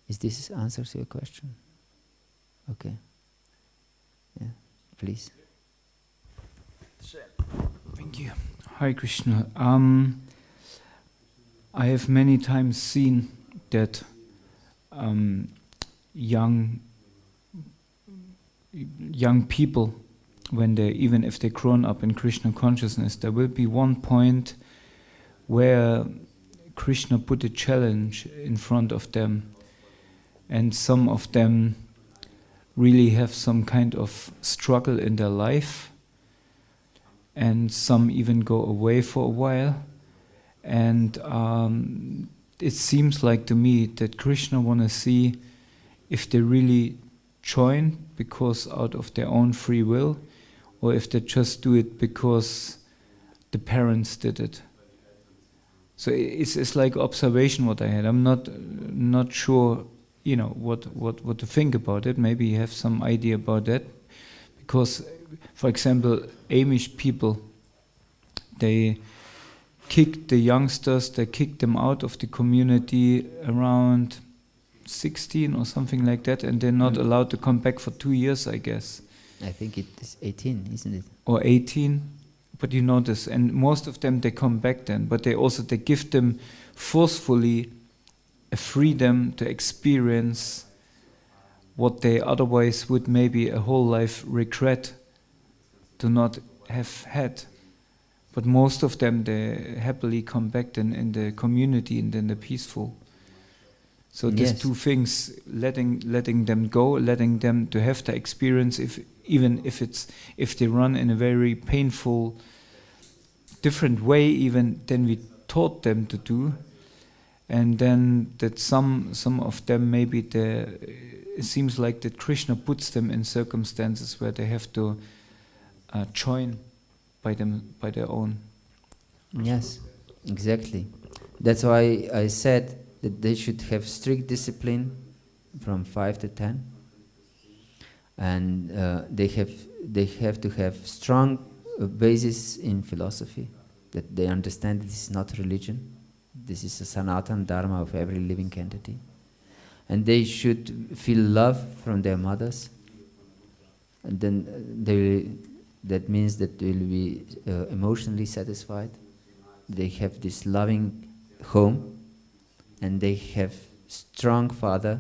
Is this answers your question? Okay. Yeah, please. Thank you. Hare Krishna. I have many times seen that young people, when they, even if they're grown up in Krishna consciousness, there will be one point where Krishna put a challenge in front of them, and some of them really have some kind of struggle in their life, and some even go away for a while. And it seems like to me that Krishna want to see if they really join because out of their own free will, or if they just do it because the parents did it. So it's like observation what I had. I'm not sure, what to think about it. Maybe you have some idea about that, because, for example, Amish people, they kicked the youngsters, they kicked them out of the community around 16 or something like that, and they're not allowed to come back for 2 years, I guess. I think it is 18, isn't it? Or 18, but you notice, and most of them, they come back then, but they give them forcefully a freedom to experience what they otherwise would maybe a whole life regret to not have had. But most of them, they happily come back then in the community and then they're peaceful. So these two things, letting them go, letting them to have the experience, even if they run in a very painful, different way even than we taught them to do, and then that some of them maybe it seems like that Krishna puts them in circumstances where they have to join by their own. Yes, exactly. That's why I said that they should have strict discipline from 5 to 10, and they have to have strong basis in philosophy, that they understand this is not religion, this is a Sanatana Dharma of every living entity, and they should feel love from their mothers, and then that means that they will be emotionally satisfied. They have this loving home, and they have strong father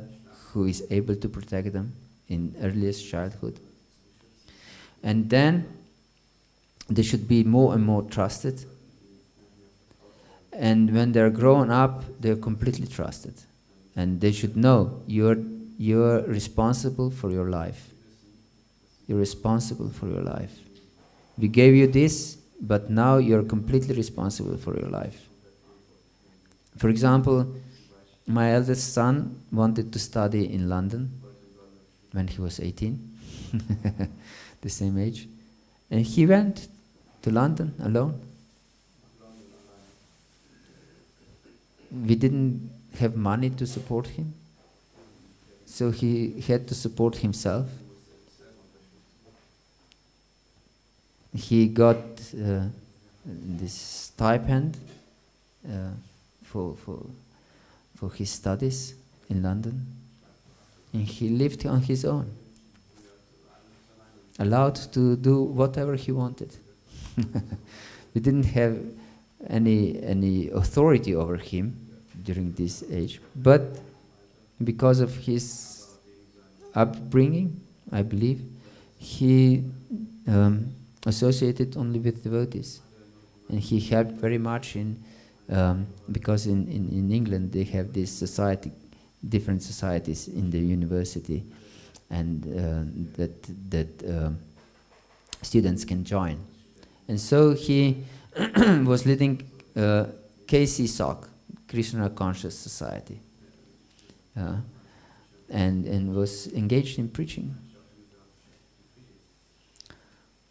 who is able to protect them in earliest childhood. And then they should be more and more trusted. And when they're grown up, they're completely trusted. And they should know you're responsible for your life. You're responsible for your life. We gave you this, but now you're completely responsible for your life. For example, my eldest son wanted to study in London when he was 18, the same age. And he went to London alone. We didn't have money to support him, so he had to support himself. He got this stipend for his studies in London, And he lived on his own, allowed to do whatever he wanted. We didn't have any authority over him during this age, but because of his upbringing, I believe, he associated only with devotees, and he helped very much in because in England they have this society, different societies in the university, and that students can join. And so he was leading KC-SOC, Krishna Conscious Society, and was engaged in preaching.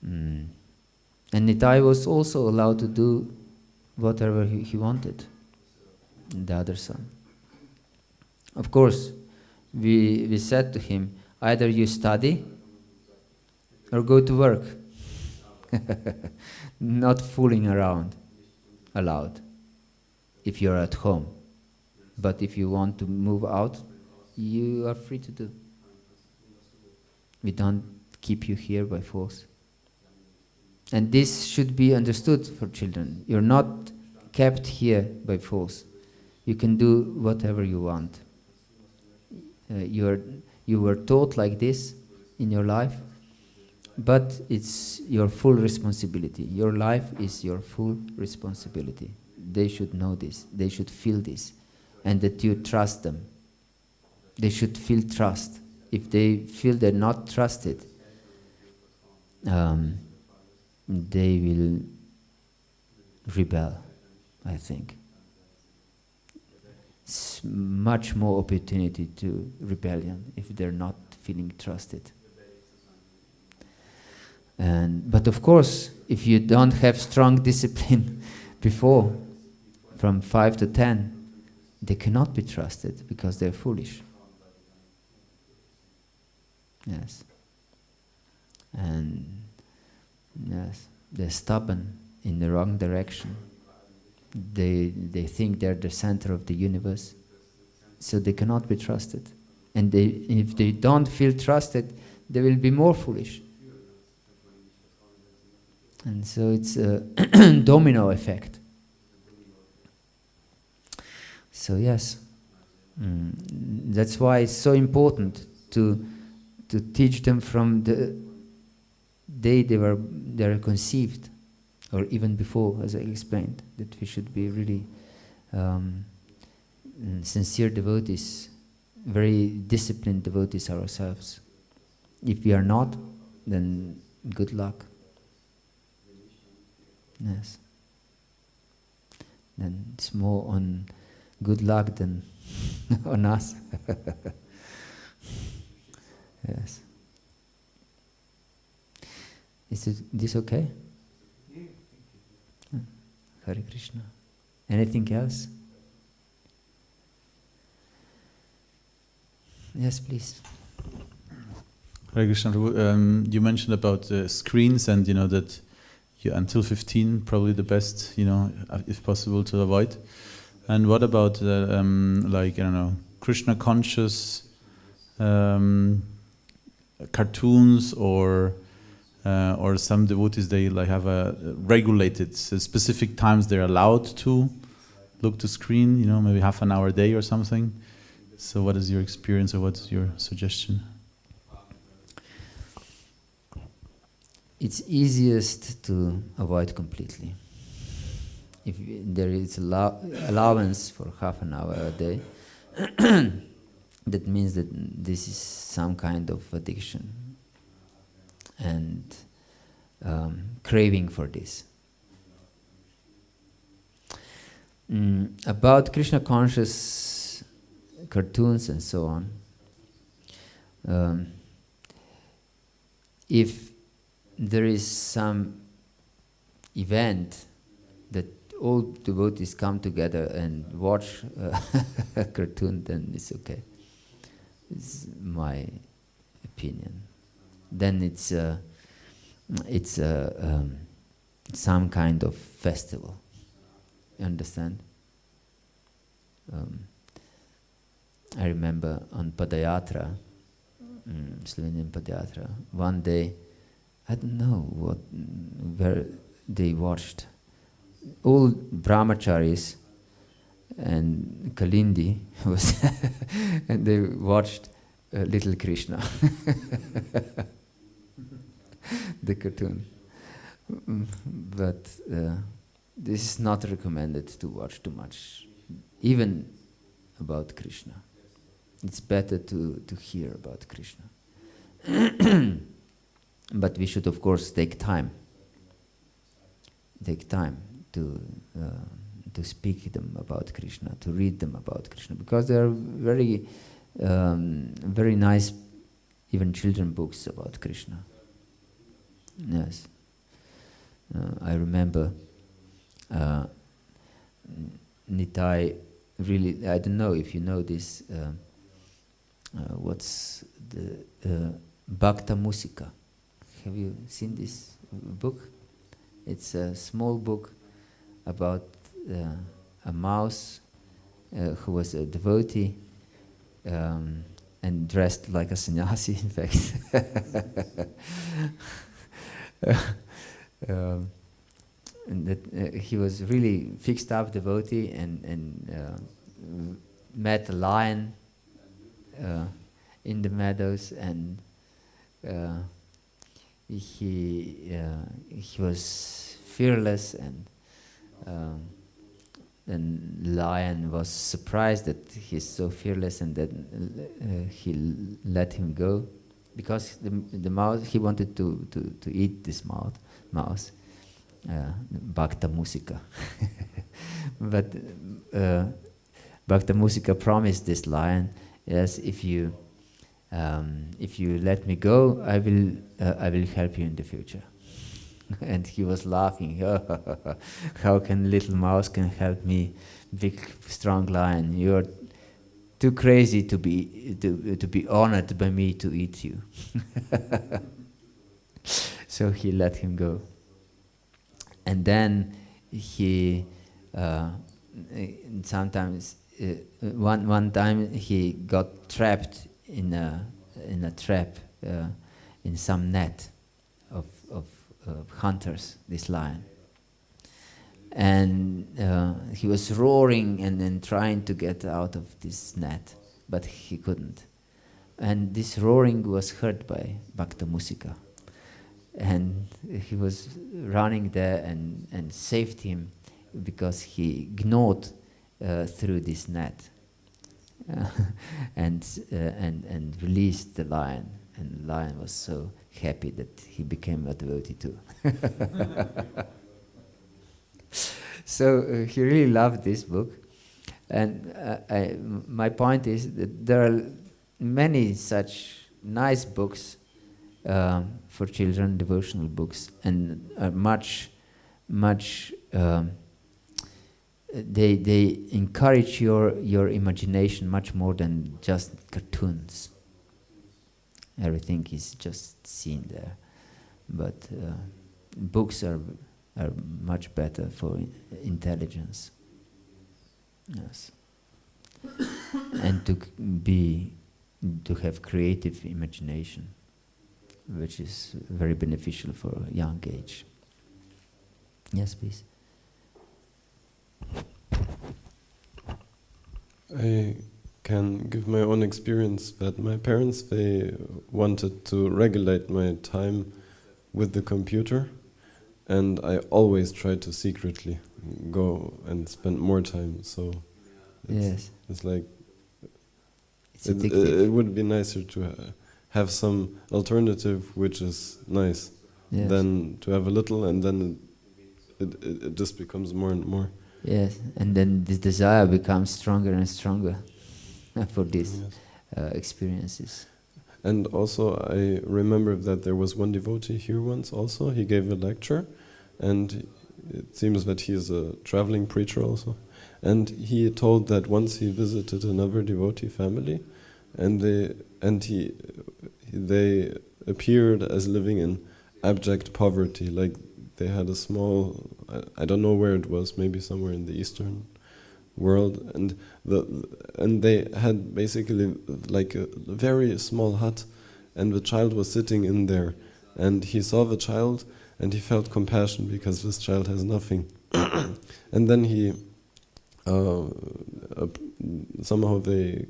And Nitai was also allowed to do whatever he wanted, the other son. Of course, we said to him, either you study or go to work. Not fooling around allowed if you're at home. But if you want to move out, you are free to do. We don't keep you here by force. And this should be understood for children. You're not kept here by force. You can do whatever you want. You were taught like this in your life, but it's your full responsibility. Your life is your full responsibility. They should know this. They should feel this. And that you trust them. They should feel trust. If they feel they're not trusted, they will rebel, I think. It's much more opportunity to rebellion if they're not feeling trusted. But of course, if you don't have strong discipline before, from 5 to 10, they cannot be trusted because they're foolish. Yes. And yes, they're stubborn in the wrong direction. They think they're the center of the universe, so they cannot be trusted. And if they don't feel trusted, they will be more foolish. And so it's a domino effect. So yes, that's why it's so important to teach them from the day they were conceived, or even before, as I explained, that we should be really sincere devotees, very disciplined devotees ourselves. If we are not, then good luck. Yes. Then it's more on good luck than on us. Yes. Is this okay? Yeah, thank you. Hare Krishna. Anything else? Yes, please. Hare Krishna. You mentioned about screens, and that until 15, probably the best, if possible, to avoid. And what about Krishna conscious cartoons, or some devotees, they have a regulated specific times they're allowed to look to screen, maybe half an hour a day or something. So what is your experience, or what's your suggestion? It's easiest to avoid completely. If there is allowance for half an hour a day, that means that this is some kind of addiction and craving for this. About Krishna conscious cartoons and so on, if there is some event that all devotees come together and watch a cartoon, then it's okay. It's my opinion. Then it's some kind of festival. You understand? I remember on Padayatra Slovenian Padyatra. One day, I don't know where they watched. All brahmacharis and Kalindi was and they watched Little Krishna, the cartoon. But this is not recommended to watch too much, even about Krishna. It's better to hear about Krishna. But we should, of course, take time to speak them about Krishna, to read them about Krishna, because there are very, very nice, even children books about Krishna. Yes, I remember Nitai. Really, I don't know if you know this. What's the Bhakta Musika? Have you seen this book? It's a small book about a mouse who was a devotee and dressed like a sannyasi, in fact. And that he was really fixed up devotee and met a lion in the meadows, and he was fearless, and lion was surprised that he's so fearless, and then he let him go, because the mouse, he wanted to eat this mouse. Bhakta Musika. But Bhakta Musika promised this lion, yes, if you let me go, I will help you in the future. And he was laughing. How can little mouse can help me, big strong lion? You're too crazy to be honored by me to eat you. So he let him go. And then he sometimes one time he got trapped in a trap in some net of hunters, this lion, and he was roaring and then trying to get out of this net, but he couldn't. And this roaring was heard by Bhakta Musika. And he was running there and saved him, because he gnawed through this net and released the lion. And the lion was so happy that he became a devotee too. So he really loved this book. And my point is that there are many such nice books for children, devotional books, and they encourage your imagination much more than just cartoons. Everything is just seen there, but books are much better for intelligence. Yes, and to have creative imagination, which is very beneficial for a young age. Yes, please. I can give my own experience that my parents, they wanted to regulate my time with the computer, and I always tried to secretly go and spend more time. So it's like it would be nicer to have some alternative which is nice than to have a little and then it just becomes more and more. Yes, and then this desire becomes stronger and stronger for these experiences. And also I remember that there was one devotee here once also, he gave a lecture, and it seems that he is a traveling preacher also, and he told that once he visited another devotee family, and they appeared as living in abject poverty, like they had a small, I don't know where it was, maybe somewhere in the Eastern world, and they had basically like a very small hut, and the child was sitting in there, and he saw the child, and he felt compassion because this child has nothing. And then he, somehow they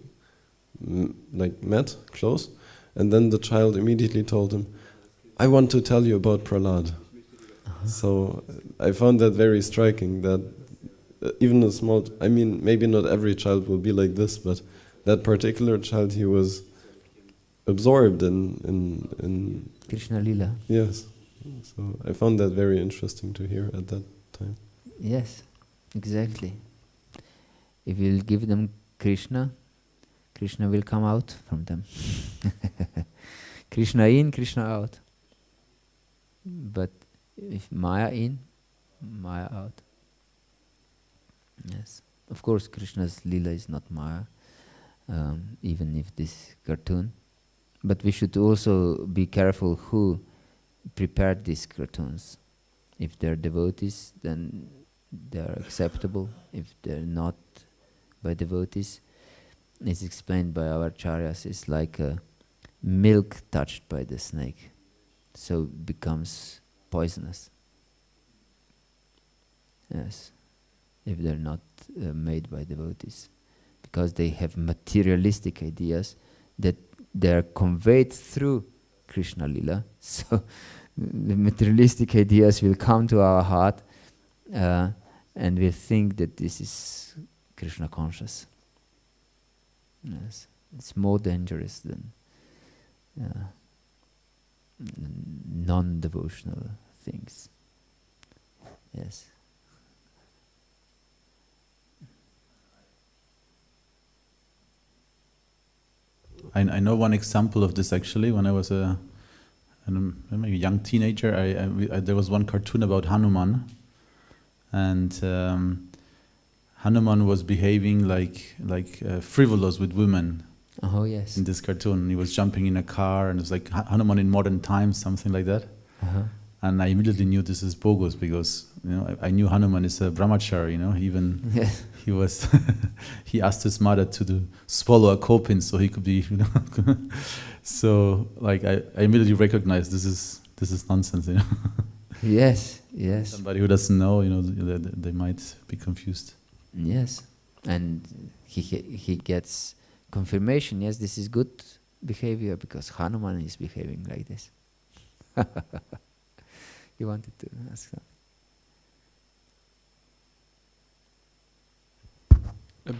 met close, and then the child immediately told him, "I want to tell you about Prahlad." So I found that very striking, that even a small, maybe not every child will be like this, but that particular child, he was absorbed in Krishna Lila. Yes. So I found that very interesting to hear at that time. Yes, exactly. If you'll give them Krishna, Krishna will come out from them. Krishna in, Krishna out. But if Maya in, Maya out. Yes. Of course, Krishna's Lila is not Maya, even if this cartoon. But we should also be careful who prepared these cartoons. If they're devotees, then they are acceptable. If they're not by devotees, it's explained by our acharyas, it's like milk touched by the snake, so it becomes poisonous. Yes, if they're not made by devotees, because they have materialistic ideas that they are conveyed through Krishna Lila. So the materialistic ideas will come to our heart, and we'll think that this is Krishna conscious. Yes, it's more dangerous than non-devotional things. Yes. I know one example of this actually. When I was maybe a young teenager, there was one cartoon about Hanuman, and Hanuman was behaving like frivolous with women. Oh yes. In this cartoon, he was jumping in a car, and it was like Hanuman in modern times, something like that. Uh-huh. And I immediately knew this is bogus, because I knew Hanuman is a brahmachari. Yes. He was he asked his mother to swallow a copin so he could be so like I immediately recognized this is nonsense. Yes, yes. Somebody who doesn't know, they might be confused. Yes, and he gets confirmation. Yes, this is good behavior because Hanuman is behaving like this. You wanted to ask that?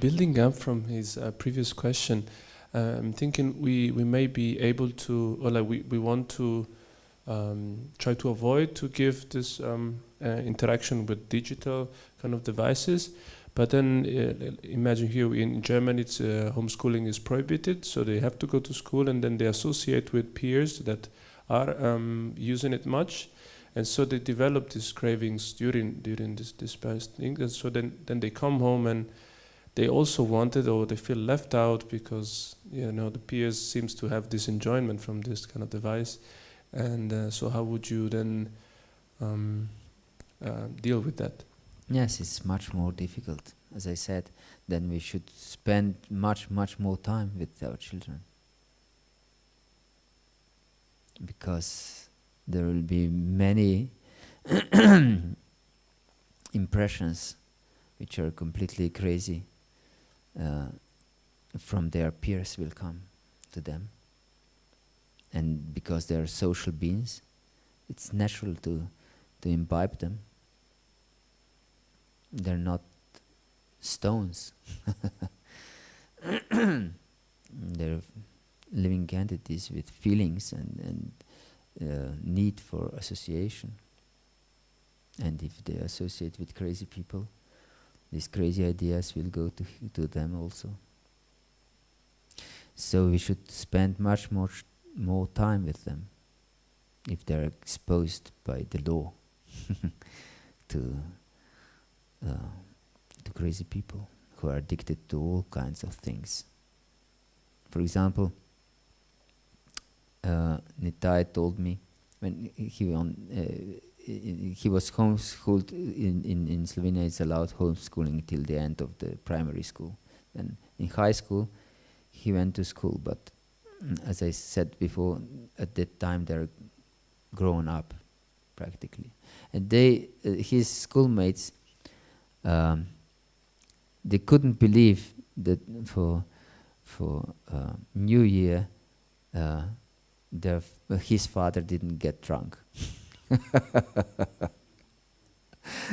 Building up from his previous question, I'm thinking we may be able to, or like we want to try to avoid to give this interaction with digital kind of devices. But then imagine here in Germany, it's homeschooling is prohibited, so they have to go to school, and then they associate with peers that are using it much, and so they develop these cravings during this past thing. And so then they come home and they also want it, or they feel left out because the peers seems to have this enjoyment from this kind of device, and so how would you then deal with that? Yes, it's much more difficult. As I said, then we should spend much more time with our children, because there will be many impressions which are completely crazy from their peers will come to them, and because they are social beings, it's natural to imbibe them. They're not stones. They're living entities with feelings and need for association. And if they associate with crazy people, these crazy ideas will go to them also. So we should spend much more time with them if they're exposed by the law to crazy people who are addicted to all kinds of things. For example, Nitai told me when he was homeschooled in Slovenia. It's allowed homeschooling till the end of the primary school. And in high school, he went to school, but as I said before, at that time they're grown up, practically. And his schoolmates, they couldn't believe that for New Year, his father didn't get drunk.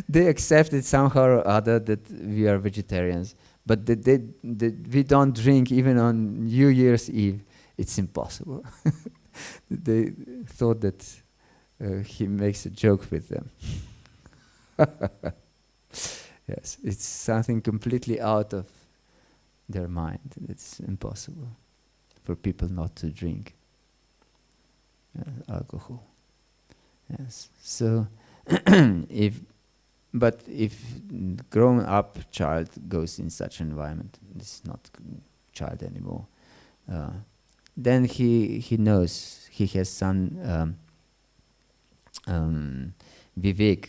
They accepted somehow or other that we are vegetarians, but we don't drink even on New Year's Eve. It's impossible. They thought that he makes a joke with them. Yes, it's something completely out of their mind. It's impossible for people not to drink alcohol. Yes, so if grown-up child goes in such environment, this is not child anymore. Then he knows, he has some vivek,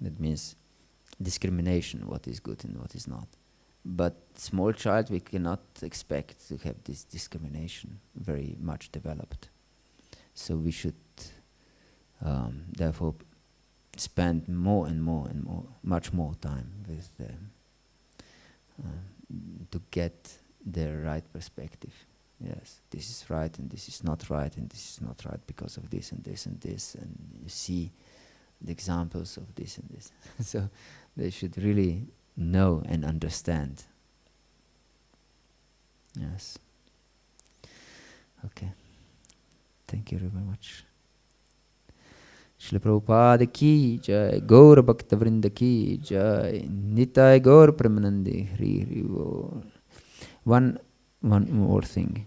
that means discrimination, what is good and what is not. But small child, we cannot expect to have this discrimination very much developed. So we should therefore spend more and more and more, much more time with them to get their right perspective. Yes, this is right and this is not right and this is not right because of this and this and this, and you see the examples of this and this. So they should really know and understand. Yes. Okay. Thank you very much. Shri Prabhupada ki jai, Gaur Bhakta Vrinda ki jai, Nitai Gaur Premanande, Hri Hri Bol. One more thing.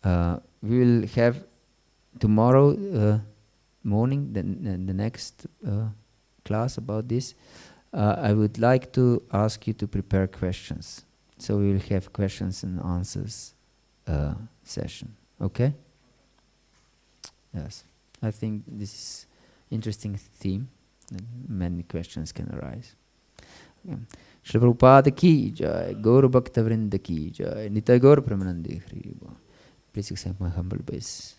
We will have tomorrow morning the next class about this. I would like to ask you to prepare questions. So we will have questions and answers session. Okay? Yes. I think this is interesting theme, and many questions can arise. Shri Prabhupada ki jai, Gaur Bhakta Vrinda ki jai, Nitai Gaur Premanande Hri Bol. Please accept my humble base.